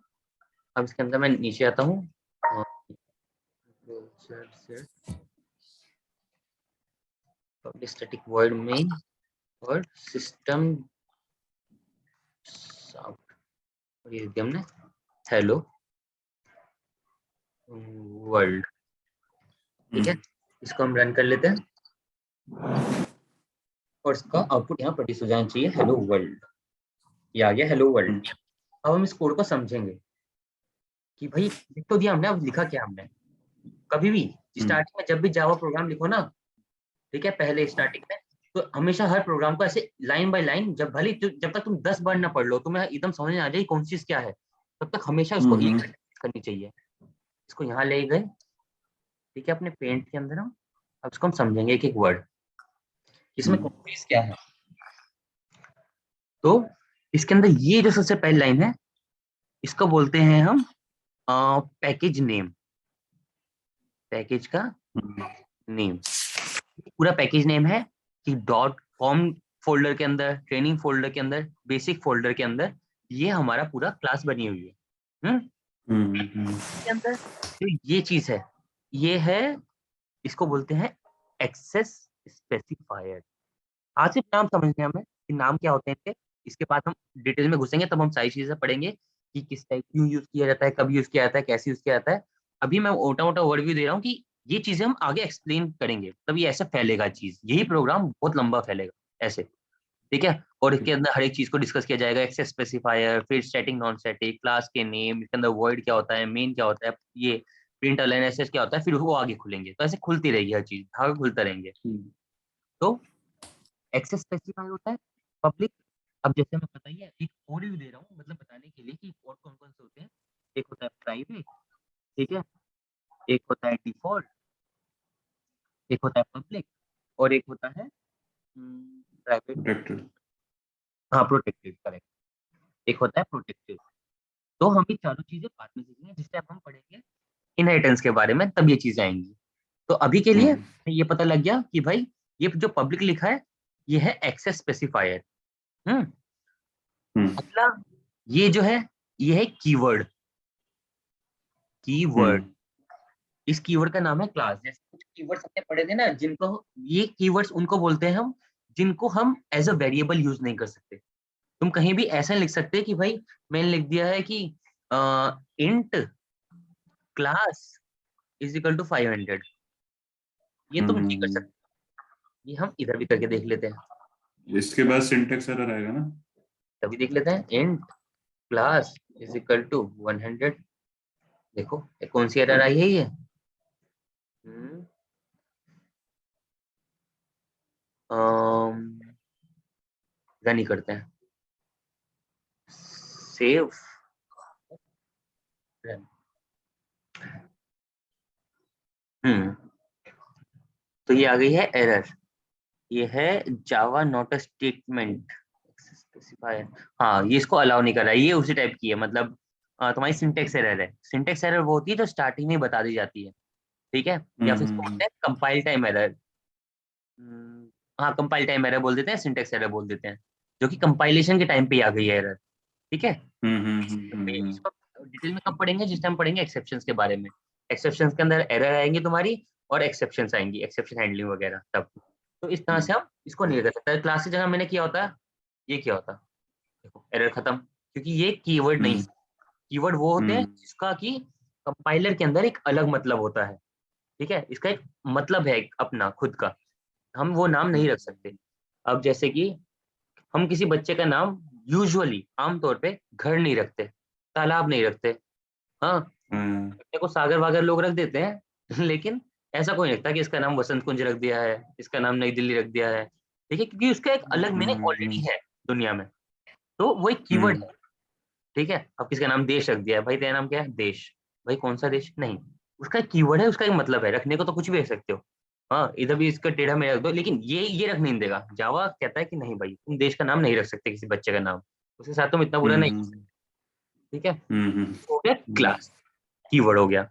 अब इसके अंदर मैं नीचे आता हूँ, स्टैटिक वर्ड में और सिस्टम ये हमने हेलो वर्ल्ड, ठीक है, इसको हम रन कर लेते हैं और इसका आउटपुट यहाँ प्रोड्यूस हो जाना चाहिए, हेलो वर्ल्ड, ये आ गया हेलो वर्ल्ड। अब हम इस कोड को समझेंगे कि भाई लिख तो दिया हमने, अब लिखा क्या हमने। कभी भी स्टार्टिंग में जब भी जावा प्रोग्राम लिखो ना, ठीक है, पहले स्टार्टिंग में, तो हमेशा हर प्रोग्राम को ऐसे लाइन बाय लाइन, जब तक तुम 10 बार ना पढ़ लो तुम्हें एकदम समझ में आ जाए कौन चीज क्या है, तब तक हमेशा उसको एक करनी चाहिए। इसको यहाँ ले गए, ठीक है, अपने पेंट के अंदर हम अब इसको हम समझेंगे एक एक वर्ड, इसमें कौन चीज क्या है। तो इसके अंदर ये जो सबसे पहली लाइन है, इसको बोलते हैं हम पैकेज नेम, पैकेज का नेम, पूरा पैकेज नेम है कि डॉट कॉम फोल्डर के अंदर, ट्रेनिंग फोल्डर के अंदर, बेसिक फोल्डर के अंदर ये हमारा पूरा क्लास बनी हुई है। इसके अंदर जो ये चीज है, ये है, इसको बोलते हैं एक्सेस स्पेसिफायर। आज सिर्फ नाम समझने हमें कि नाम क्या होते हैं इनके, इसके बाद हम डिटेल में घुसेंगे, तब हम सारी चीजें पढ़ेंगे कि किस टाइप, क्यों यूज किया जाता है, कब यूज किया जाता है, कैसे यूज किया जाता है। अभी मैं मोटा मोटा ओवरव्यू दे रहा हूँ कि ये चीजें हम आगे एक्सप्लेन करेंगे, तब ये ऐसे फैलेगा चीज, यही प्रोग्राम बहुत लंबा फैलेगा ऐसे, ठीक है। और इसके अंदर हर एक चीज को डिस्कस किया जाएगा, एक्सेस स्पेसिफायर, फिर स्टैटिक नॉन स्टैटिक, क्लास के नेम, इसके अंदर वॉइड क्या होता है, मेन क्या होता है, ये प्रिंट अलाइन एसएस क्या होता है, फिर वो आगे खुलेंगे। तो ऐसे खुलती रहेगी हर चीज, आगे खुलता रहेंगे। तो एक्सेस स्पेसिफायर होता है पब्लिक। अब जैसे मैं बताइए एक ओवरव्यू दे रहा हूँ, मतलब बताने के लिए कि और कौन कौन से होते हैं। एक होता है प्राइवेट, ठीक है, एक होता है डिफॉल्ट, एक होता है पब्लिक, और एक होता है प्राइवेट। प्रोटेक्टेड। हाँ, प्रोटेक्टेड, करेक्ट। एक होता है प्रोटेक्टेड। तो हम ये चारों चीजें बाद में सीखेंगे, जिस टाइम हम पढ़ेंगे इनहेरिटेंस के बारे में, तब ये चीजें आएंगी। तो अभी के लिए ये पता लग गया कि भाई ये जो पब्लिक लिखा है ये है एक्सेस स्पेसिफायर। अगला ये जो है ये है कीवर्ड। कीवर्ड, इस कीवर्ड का नाम है क्लास। जैसे कुछ कीवर्ड्स हमने पढ़े थे ना, जिनको ये कीवर्ड्स उनको बोलते हैं हम, जिनको हम एज अ वेरिएबल यूज नहीं कर सकते। तुम कहीं भी ऐसा लिख सकते हैं कि भाई मैंने लिख दिया है कि int class is equal to 500, ये तुम नहीं कर सकते। ये हम इधर भी करके देख लेते हैं। इसके बाद सिंटेक्स एरर आएगा ना? तभी देख लेते हैं, int class is equal to 100। देखो ये कौन सी एरर आई है ये। रन ही करते हैं, सेव रन। तो ये आ गई है एरर। ये है जावा नॉट अ स्टेटमेंट स्पेसिफायर। हाँ, ये इसको अलाउ नहीं कर रहा है, ये उसी टाइप की है। मतलब तुम्हारी सिंटेक्स एरर है। सिंटेक्स एरर वो होती है जो स्टार्टिंग में बता दी जाती है, ठीक है। या फिर इसको बोलते हैं कंपाइल टाइम एरर। हाँ, कंपाइल टाइम एरर बोल देते हैं, सिंटेक्स एरर बोल देते हैं, जो कि कंपाइलेशन के टाइम पे आ गई है एरर, ठीक है। इसको डिटेल में कब पढ़ेंगे, जिस टाइम पढ़ेंगे एक्सेप्शंस के बारे में। एक्सेप्शंस के अंदर एरर आएंगी तुम्हारी, और एक्सेप्शंस आएंगी, एक्सेप्शन हैंडलिंग वगैरह तब। तो इस तरह से हम इसको नहीं कर सकते। क्लास की जगह मैंने किया होता, ये क्या होता, देखो एरर खत्म, क्योंकि ये कीवर्ड नहीं है। कीवर्ड वो होते हैं जिसका कि कंपाइलर के अंदर एक अलग मतलब होता है, ठीक है। इसका एक मतलब है अपना खुद का, हम वो नाम नहीं रख सकते। अब जैसे कि हम किसी बच्चे का नाम यूजुअली आमतौर पे घर नहीं रखते, तालाब नहीं रखते। हाँ, बच्चे को सागर वागर लोग रख देते हैं लेकिन ऐसा कोई नहीं रखता कि इसका नाम वसंत कुंज रख दिया है, इसका नाम नई दिल्ली रख दिया है, ठीक है, क्योंकि उसका एक अलग मीनिंग ऑलरेडी है दुनिया में। तो वो एक कीवर्ड है, ठीक है। अब किसका नाम देश रख दिया है, भाई तेरा नाम क्या है, देश। भाई कौन सा देश, नहीं, उसका एक कीवर्ड है, उसका एक मतलब है। रखने को तो कुछ भी रख सकते हो, हाँ, इधर भी इसका टेढ़ा मेढ़ा रख दो, लेकिन ये रख नहीं देगा। जावा कहता है कि नहीं भाई, तुम देश का नाम नहीं रख सकते किसी बच्चे का नाम, उसके साथ तुम इतना बुरा नहीं कर सकते, ठीक है। हो गया क्लास, कीवर्ड हो गया।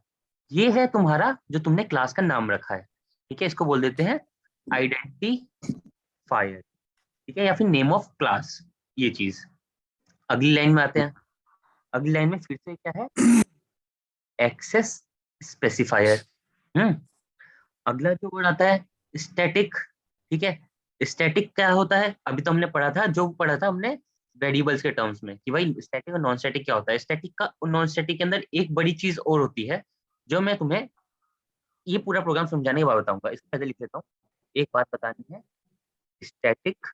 ये है तुम्हारा जो तुमने क्लास का नाम रखा है, ठीक है। इसको बोल देते हैं आइडेंटिफायर, ठीक है, या फिर नेम ऑफ क्लास, ये चीज। अगली लाइन में आते हैं। अगली लाइन में फिर से क्या है, एक्सेस स्पेसिफायर। अगला जो वर्ड आता है स्टैटिक, ठीक है। स्टैटिक क्या होता है, अभी तो हमने पढ़ा था, जो पढ़ा था हमने वेरिएबल्स के टर्म्स में, कि भाई स्टैटिक और नॉन स्टैटिक क्या होता है। स्टैटिक का और नॉन स्टैटिक के अंदर एक बड़ी चीज और होती है, जो मैं तुम्हें ये पूरा प्रोग्राम समझाने के बाद बताऊंगा। इसको पहले लिख लेता हूँ। एक बात बतानी है स्टैटिक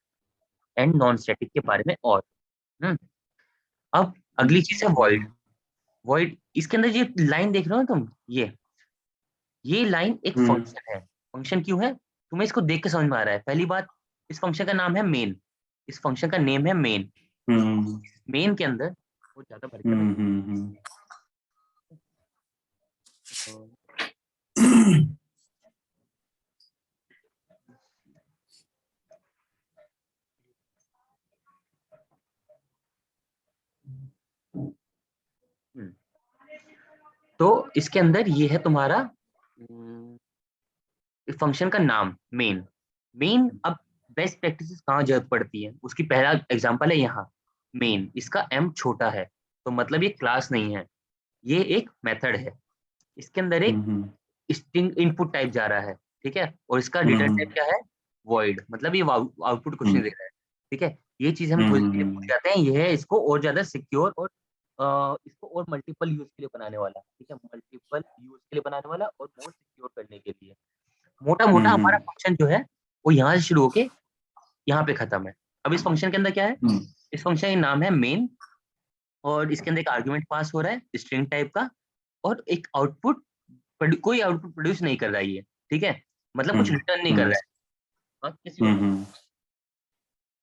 एंड नॉन स्टैटिक के बारे में और। हम्म अब अगली चीज है वॉइड। वॉइड, इसके अंदर ये लाइन देख रहे हो ना तुम, ये लाइन एक फंक्शन है। फंक्शन क्यों है, तुम्हें इसको देख के समझ में आ रहा है। पहली बात, इस फंक्शन का नाम है मेन। इस फंक्शन का नेम है मेन। मेन के अंदर वो ज्यादा भर के तो इसके अंदर ये है तुम्हारा फंक्शन का नाम मेन। मेन, अब बेस्ट प्रैक्टिसेस कहाँ जरूरत पड़ती है, उसकी पहला एग्जांपल है यहाँ मेन। इसका एम छोटा है, तो मतलब ये क्लास नहीं है, ये एक मेथड है। इसके अंदर एक स्ट्रिंग इनपुट टाइप जा रहा है, ठीक है। और इसका रिटर्न टाइप क्या है, वॉइड, मतलब ये आउटपुट कुछ नहीं दे रहा है, ठीक है। ये चीज हम थोड़ी देर भूल जाते हैं। ये है इसको और ज्यादा सिक्योर और इसको और मल्टीपल यूज के लिए बनाने वाला, ठीक है, मल्टीपल यूज के लिए बनाने वाला और मोर सिक्योर करने के लिए। मोटा मोटा हमारा फंक्शन जो है वो यहाँ से शुरू होके यहाँ पे खत्म है, अब इस फंक्शन के अंदर क्या है, इस फंक्शन का नाम है मेन, और इसके अंदर एक आर्गुमेंट पास हो रहा है स्ट्रिंग टाइप का, और एक आउटपुट, कोई आउटपुट प्रोड्यूस नहीं कर रहा है ये, ठीक है, मतलब कुछ रिटर्न नहीं कर रहा है किसी को।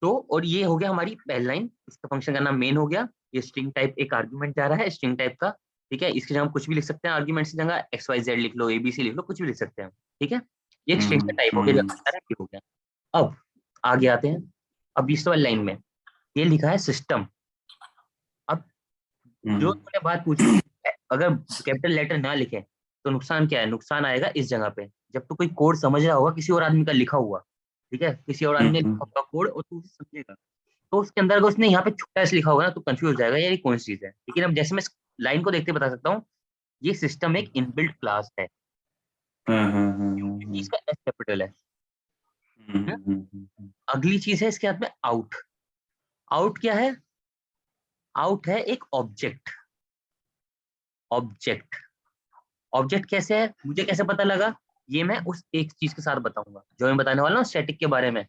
तो और ये हो गया हमारी पहली लाइन, इसका फंक्शन का नाम मेन हो गया, ये स्ट्रिंग टाइप एक आर्गुमेंट जा रहा है स्ट्रिंग टाइप का, ठीक है, इसकी जगह हम कुछ भी लिख सकते हैं, आर्गुमेंट की जगह XYZ लिख लो, ABC लिख लो, कुछ भी लिख सकते हैं, ठीक है, ये एक स्ट्रिंग का टाइप हो गया, हो गया। अब आगे आते हैं, अब 20 वाली लाइन में ये लिखा है सिस्टम। अब जो तुमने बात पूछी, अगर कैपिटल लेटर ना लिखे तो नुकसान क्या है, नुकसान आएगा इस जगह पे, जब तो कोई कोड समझ रहा होगा किसी और आदमी का लिखा हुआ, ठीक है, किसी और आदमी ने लिखा होगा कोड और तू उसे समझेगा, तो उसके अंदर अगर उसने यहाँ पे छोटा स लिखा होगा ना तो कंफ्यूज हो जाएगा यार ये कौन सी चीज है। लेकिन अब जैसे मैं लाइन को देखते बता सकता हूँ, ये सिस्टम एक इनबिल्ट क्लास है, क्योंकि इसका एस कैपिटल है। अगली चीज है इसके हाथ में आउट। आउट क्या है, आउट है एक ऑब्जेक्ट। ऑब्जेक्ट, ऑब्जेक्ट कैसे है, मुझे कैसे पता लगा, ये मैं उस एक चीज के साथ बताऊंगा जो मैं बताने वाला हूँ स्टैटिक के बारे में,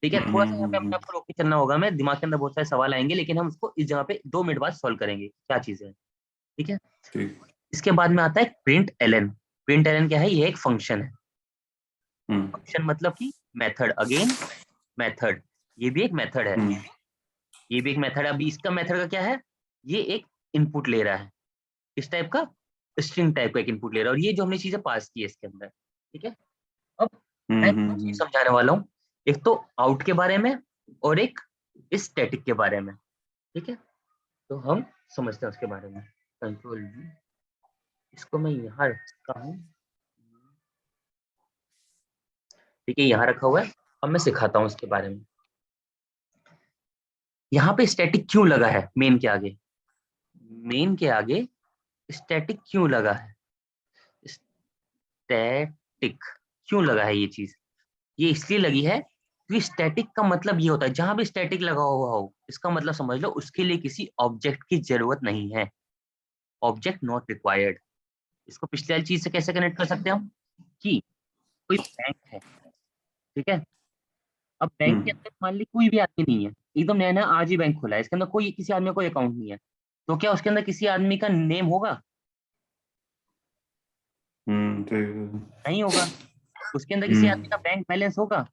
ठीक है। थोड़ा सा यहाँ पे अपने आपको रोक के चलना होगा, मैं दिमाग के अंदर बहुत सारे सवाल आएंगे, लेकिन हम उसको इस जगह पे 2 मिनट बाद सॉल्व करेंगे क्या चीज है, ठीक है। इसके बाद में आता है प्रिंट एलन। प्रिंट एलन क्या है, ये एक फंक्शन है। फंक्शन मतलब कि मेथड, अगेन मेथड, ये भी एक मेथड है, ये भी एक मेथड है। अभी इसका मेथड का क्या है, ये एक इनपुट ले रहा है, इस टाइप का स्ट्रिंग टाइप का एक इनपुट ले रहा है, और ये जो हमने चीजें पास की है इसके अंदर, ठीक है। अब मैं दो चीज समझाने वाला हूँ, एक तो आउट के बारे में और एक स्टैटिक के बारे में, ठीक है। तो हम समझते हैं उसके बारे में। कंट्रोल V, इसको मैं यहाँ रखता हूँ, ठीक है, यहाँ रखा हुआ है। अब मैं सिखाता हूँ इसके बारे में। यहाँ पे स्टैटिक क्यों लगा है मेन के आगे, मेन के आगे स्टैटिक क्यों लगा है, स्टैटिक क्यों लगा है ये चीज, ये इसलिए लगी है क्योंकि स्टैटिक का मतलब ये होता है जहां भी स्टैटिक लगा हुआ हो, इसका मतलब समझ लो उसके लिए किसी ऑब्जेक्ट की जरूरत नहीं है, ऑब्जेक्ट नॉट रिक्वायर्ड। इसको पिछले वाली चीज से कैसे कनेक्ट कर सकते हैं हम, कि कोई बैंक है, ठीक है, अब बैंक के अंदर मान ली कोई भी आदमी नहीं है, एकदम नया नया आज ही बैंक खुला है, इसके अंदर कोई किसी आदमी का कोई अकाउंट नहीं है, तो क्या उसके अंदर किसी आदमी का नेम होगा, नहीं होगा। उसके अंदर किसी आदमी का बैंक बैलेंस होगा,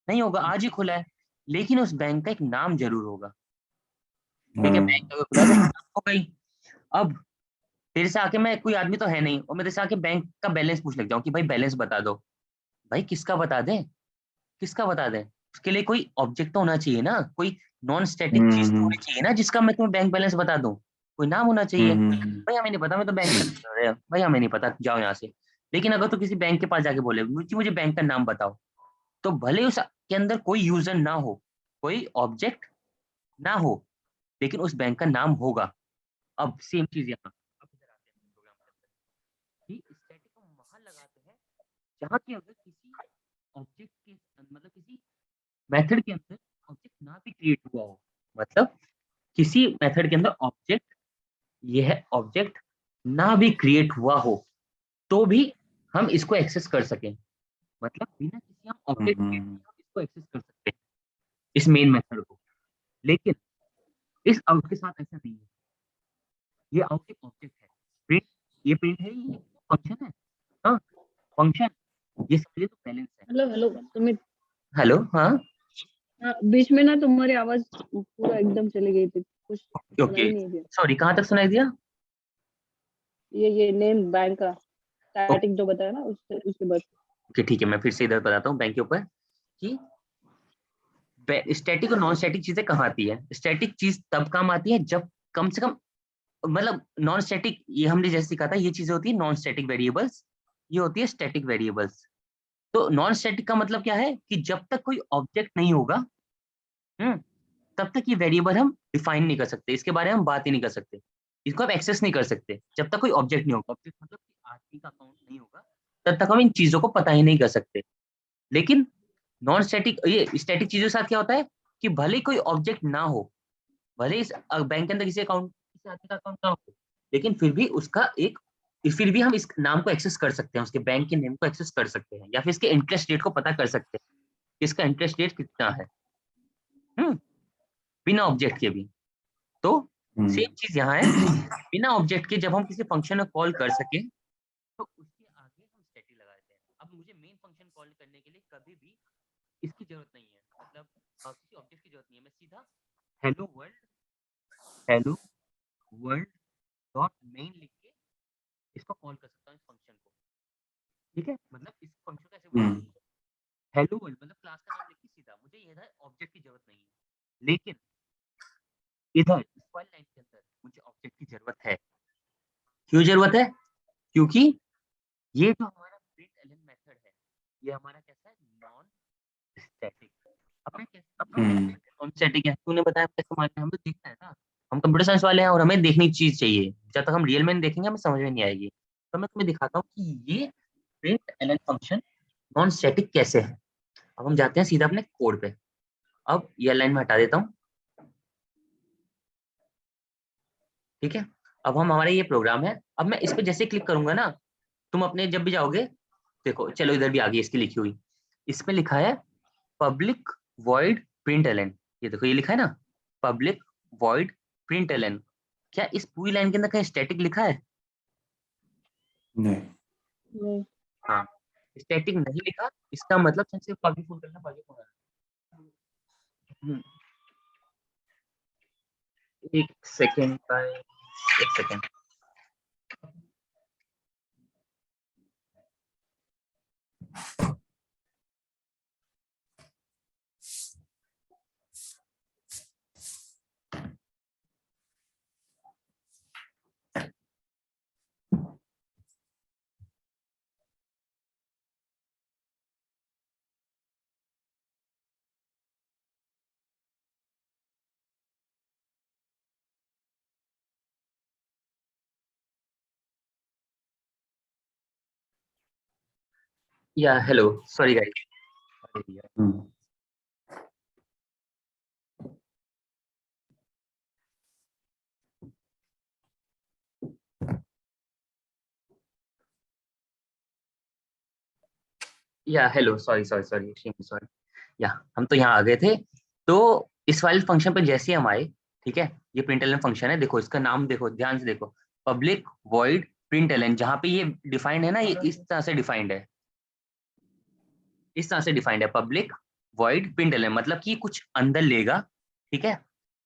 नहीं होगा, आज ही खुला है, लेकिन उस बैंक का एक नाम जरूर होगा, ठीक है, बैंक अगर खुला है तो नाम होगा ही। अब तेरे से आके, मैं कोई आदमी तो है नहीं, और मैं तेरे से आके बैंक का बैलेंस पूछ लग जाऊं कि भाई बैलेंस बता दो, भाई किसका बता दें, किसका बता दें, उसके लिए कोई ऑब्जेक्ट तो होना चाहिए ना, कोई नॉन स्टैटिक चीज तो होनी चाहिए ना जिसका मैं तुम्हें बैंक बैलेंस बता दूं, कोई नाम होना चाहिए। भाई हमें नहीं पता, मैं तो बैंक का, भाई हमें नहीं पता, जाओ यहाँ से। लेकिन अगर तो किसी बैंक के पास जाके बोले मुझे बैंक का नाम बताओ, तो भले उसके अंदर कोई यूजर ना हो, कोई ऑब्जेक्ट ना हो, लेकिन उस बैंक का नाम होगा। अब सेम चीज यहाँ, अब इधर आते हैं प्रोग्राम के अंदर, कि स्टैटिक को वहां लगाते हैं जहाँ की अगर किसी ऑब्जेक्ट के, मतलब किसी मेथड के अंदर ऑब्जेक्ट ना भी क्रिएट हुआ हो, मतलब किसी मेथड के अंदर ऑब्जेक्ट, ये है ऑब्जेक्ट, ना भी क्रिएट हुआ हो, तो भी हम इसको एक्सेस कर सकें, मतलब बिना किसी हम ऑब्जेक्ट क्रिएट किए हम इसको एक्सेस कर सकते हैं, इस मेन मेथड को। लेकिन इस आउट के साथ ऐसा नहीं है, ये आउट एक ऑब्जेक्ट है, प्रिंट, ये प्रिंट है, ये फंक्शन है, हाँ फंक्शन, ये समझे तो बैलेंस है। हेलो हेलो सुमित, हेलो, हाँ बीच में ना तुम्हारी आवाज पूरा एकदम चली गई थी, कुछ सुनाई ओके, नहीं दिया। सॉरी, कहाँ तक सुनाई दिया? ये नेम बैंक का स्टैटिक जो बताया ना उसके बाद। ओके ठीक है, मैं फिर से इधर बताता हूँ बैंक के ऊपर कि स्टैटिक और नॉन स्टैटिक चीजें कहाँ आती है। स्टैटिक चीज तब काम आती है जब कम से कम, मतलब नॉन स्टैटिक, ये हमने जैसे सीखा था, ये चीजें होती है नॉन स्टैटिक वेरिएबल्स, ये होती है स्टैटिक वेरिएबल्स। तो नॉन स्टैटिक का मतलब क्या है कि जब तक कोई ऑब्जेक्ट नहीं होगा, तब तक ये वेरिएबल हम डिफाइन नहीं कर सकते, इसके बारे में हम बात ही नहीं कर सकते, इसको आप एक्सेस नहीं कर सकते जब तक कोई ऑब्जेक्ट नहीं होगा। ऑब्जेक्ट मतलब कि आदमी का अकाउंट नहीं होगा, तब तक हम इन चीजों को पता ही नहीं कर सकते। लेकिन नॉन स्टैटिक, ये स्टैटिक चीजों के साथ क्या होता है कि भले कोई ऑब्जेक्ट ना हो, भले इस बैंक के अंदर किसी अकाउंट, किसी आदमी का अकाउंट ना हो, लेकिन फिर भी उसका एक, फिर भी हम इस नाम को एक्सेस कर सकते हैं, उसके बैंक के नेम को एक्सेस कर सकते हैं, या फिर इसके इंटरेस्ट रेट को पता कर सकते हैं, इसका इंटरेस्ट रेट कितना है, बिना ऑब्जेक्ट के भी। तो सेम चीज यहाँ है, बिना ऑब्जेक्ट के जब हम किसी फंक्शन को कॉल कर सके तो उसके आगे हम स्टैटिक लगा देते हैं। अब मुझे मेन फंक्शन कॉल करने के लिए कभी भी इसकी जरूरत नहीं है, मतलब किसी ऑब्जेक्ट की जरूरत नहीं है, मैं सीधा हेलो वर्ल्ड डॉट मेन लिख के इसको कॉल कर सकता हूँ, इस फंक्शन को। ठीक है, मतलब इस फंक्शन को ऐसे बोल हेलो वर्ल्ड, मतलब क्लास का नाम लिख के सीधा, मुझे इधर ऑब्जेक्ट की जरूरत नहीं है। लेकिन इधर इस वाली लाइन के अंदर मुझे ऑब्जेक्ट की जरूरत है। क्यों जरूरत है? क्योंकि ये जो हमारा प्रिंट मेथड है, ये हमारा कैसा है, नॉन स्टैटिक। अब मैं कैसे, अब नॉन स्टैटिक है, तूने बताया कैसे मानना है, हमें देखना है ना, हम कंप्यूटर साइंस वाले हैं और हमें देखने की चीज चाहिए, जब तक हम रियल में देखेंगे हमें समझ में नहीं आएगी। तो मैं तुम्हें दिखाता हूँ कि ये println function non static कैसे है। अब हम जाते हैं सीधा अपने कोड पे। अब ये लाइन में हटा देता हूँ, ठीक है। अब हम हमारा ये प्रोग्राम है, अब मैं इस पे जैसे क्लिक करूंगा ना, तुम अपने जब भी जाओगे, देखो चलो इधर भी आ गई इसकी लिखी हुई, इसमें लिखा है पब्लिक वॉइड प्रिंट एलन। ये देखो ये लिखा है ना, पब्लिक वॉइड प्रिंट एलन। क्या इस पूरी लाइन के अंदर कहीं स्टैटिक लिखा है? नहीं। हाँ, स्टैटिक नहीं लिखा, इसका मतलब सिर्फ बाकी फुल करना, बाकी फुल करना। एक सेकेंड का, एक सेकेंड। या हेलो, सॉरी गाइस। या hello, sorry sorry sorry sorry. या हम तो यहाँ आ गए थे। तो इस वाले फंक्शन पे जैसे ही हम आए, ठीक है, ये प्रिंट एलन फंक्शन है, देखो इसका नाम देखो, ध्यान से देखो, पब्लिक वॉइड प्रिंट एलन। जहाँ पे ये डिफाइंड है ना, ये इस तरह से डिफाइंड है, इस तरह से डिफाइंड है, पब्लिक वॉइड प्रिंट एलन, मतलब कि कुछ अंदर लेगा, ठीक है,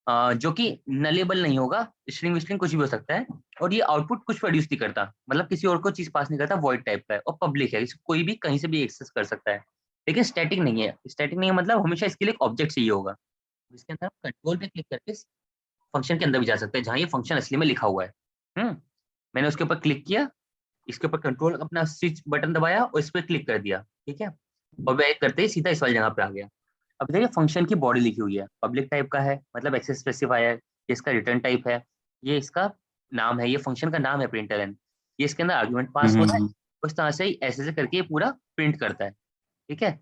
जो कि नलेबल नहीं होगा, स्ट्रिंग विस्ट्रिंग कुछ भी हो सकता है, और ये आउटपुट कुछ प्रोड्यूस नहीं करता, मतलब किसी और को चीज पास नहीं करता, वॉइड टाइप का है, और पब्लिक है, इसको कोई भी कहीं से भी एक्सेस कर सकता है। लेकिन स्टैटिक नहीं है, स्टैटिक नहीं है मतलब हमेशा इसके लिए एक ऑब्जेक्ट चाहिए होगा। इसके अंदर हम कंट्रोल पे क्लिक करके फंक्शन के अंदर भी जा सकते हैं, जहाँ ये फंक्शन असली में लिखा हुआ है। मैंने उसके ऊपर क्लिक किया, इसके ऊपर कंट्रोल अपना स्विच बटन दबाया और इस पर क्लिक कर दिया, ठीक है, और बैक करते ही सीधा इस वाली जगह पे आ गया। अब देखिए फंक्शन की बॉडी लिखी हुई है, पब्लिक टाइप का है, मतलब एक्सेस स्पेसिफायर, ये इसका रिटर्न टाइप है, ये इसका नाम है, ये फंक्शन का नाम है प्रिंट एलन, ये इसके अंदर आर्गुमेंट पास हो रहा है, उस तरह से ही ऐसे करके ये पूरा प्रिंट करता है, ठीक है।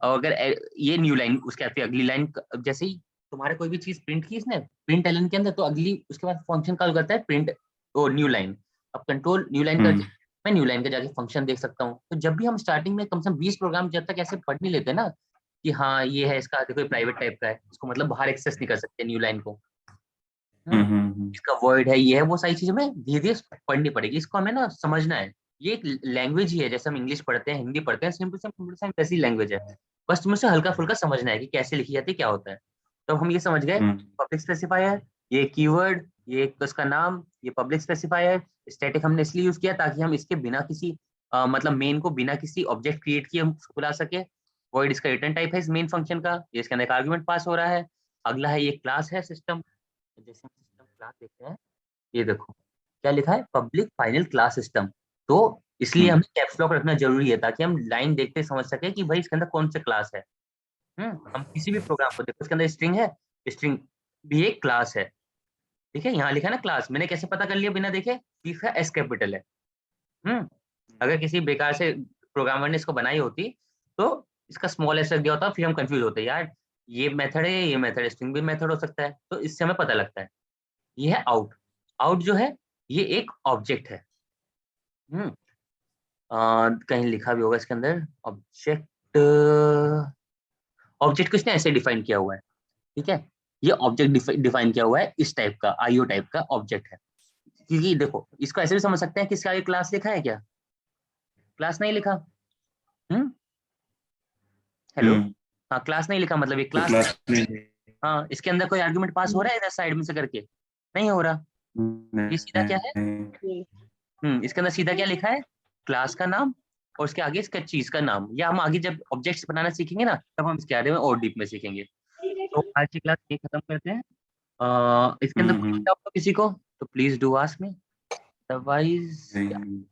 और अगर ये न्यू लाइन, उसके बाद फिर अगली लाइन, जैसे ही तुम्हारे कोई भी चीज प्रिंट की इसने प्रिंट एलन के अंदर, तो अगली उसके बाद फंक्शन कॉल करता है प्रिंट और न्यू लाइन। अब कंट्रोल न्यू लाइन कर, मैं न्यू लाइन का जाके फंक्शन देख सकता हूँ। तो जब भी हम स्टार्टिंग में कम से कम 20 प्रोग्राम जब तक ऐसे पढ़ नहीं लेते ना, कि हाँ ये है इसका, देखो प्राइवेट टाइप का है, इसको मतलब बाहर एक्सेस नहीं कर सकते न्यू लाइन को, इसका वर्ड है, ये है, वो सारी चीजें हमें धीरे धीरे पढ़नी पड़ेगी, इसको हमें ना समझना है। ये एक लैंग्वेज ही है, जैसे हम इंग्लिश पढ़ते हैं, हिंदी पढ़ते हैं, सिंपल से कंप्यूटर साइंस ऐसी लैंग्वेज है, बस तुम्हें से हल्का फुल्का समझना है कि कैसे लिखी जाती है, क्या होता है। तो हम ये समझ गए, पब्लिक स्पेसिफायर, ये कीवर्ड, ये उसका नाम, ये पब्लिक स्पेसिफायर। स्टैटिक हमने इसलिए यूज किया ताकि हम इसके बिना किसी मतलब मेन को बिना किसी ऑब्जेक्ट क्रिएट किए हम बुला सके। वॉइड इसका रिटर्न टाइप है इस मेन फंक्शन का, ये इसके अंदर एक आर्गुमेंट पास हो रहा है। अगला है ये क्लास है सिस्टम, जैसे हम सिस्टम क्लास देखते हैं, ये देखो क्या लिखा है, पब्लिक फाइनल क्लास सिस्टम। तो इसलिए हमें कैप्स लॉक रखना जरूरी है, ताकि हम लाइन देखते समझ सके कि भाई इसके अंदर कौन सा क्लास है। हम किसी भी प्रोग्राम को देखो, इसके अंदर स्ट्रिंग है, स्ट्रिंग भी एक क्लास है, ठीक है, यहाँ लिखा है ना क्लास, मैंने कैसे पता कर लिया बिना देखे, लिखा एस कैपिटल है। अगर किसी बेकार से प्रोग्रामर ने इसको बनाई होती तो इसका स्मॉल एस रख दिया होता, फिर हम कंफ्यूज होते यार, ये मेथड है, ये मेथड, स्ट्रिंग भी मेथड हो सकता है, तो इससे हमें पता लगता है। ये है आउट, आउट जो है ये एक ऑब्जेक्ट है। हम्म कहीं लिखा भी होगा इसके अंदर, ऑब्जेक्ट, ऑब्जेक्ट को इसने ऐसे डिफाइन किया हुआ है, ठीक है, ये ऑब्जेक्ट डिफाइन किया हुआ है इस टाइप का, आईओ टाइप का ऑब्जेक्ट है। क्योंकि देखो इसको ऐसे भी समझ सकते हैं कि इसका आगे क्लास लिखा है क्या, क्लास नहीं लिखा। हेलो, हम्म, हाँ क्लास नहीं लिखा मतलब ये तो क्लास क्लास नहीं। में हाँ, इसके अंदर कोई आर्गुमेंट पास हो रहा है इधर साइड में से करके, नहीं हो रहा। ये सीधा क्या है, नहीं। इसके अंदर सीधा क्या लिखा है, क्लास का नाम और उसके आगे इसका चीज का नाम। या हम आगे जब ऑब्जेक्ट्स बनाना सीखेंगे ना तब हम इसके बारे में और डीप में सीखेंगे। तो आज की क्लास ये खत्म करते हैं। इसके अंदर कोई डाउट हो किसी को तो please do ask me, otherwise नहीं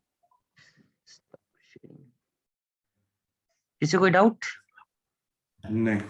किसी को कोई डाउट। नहीं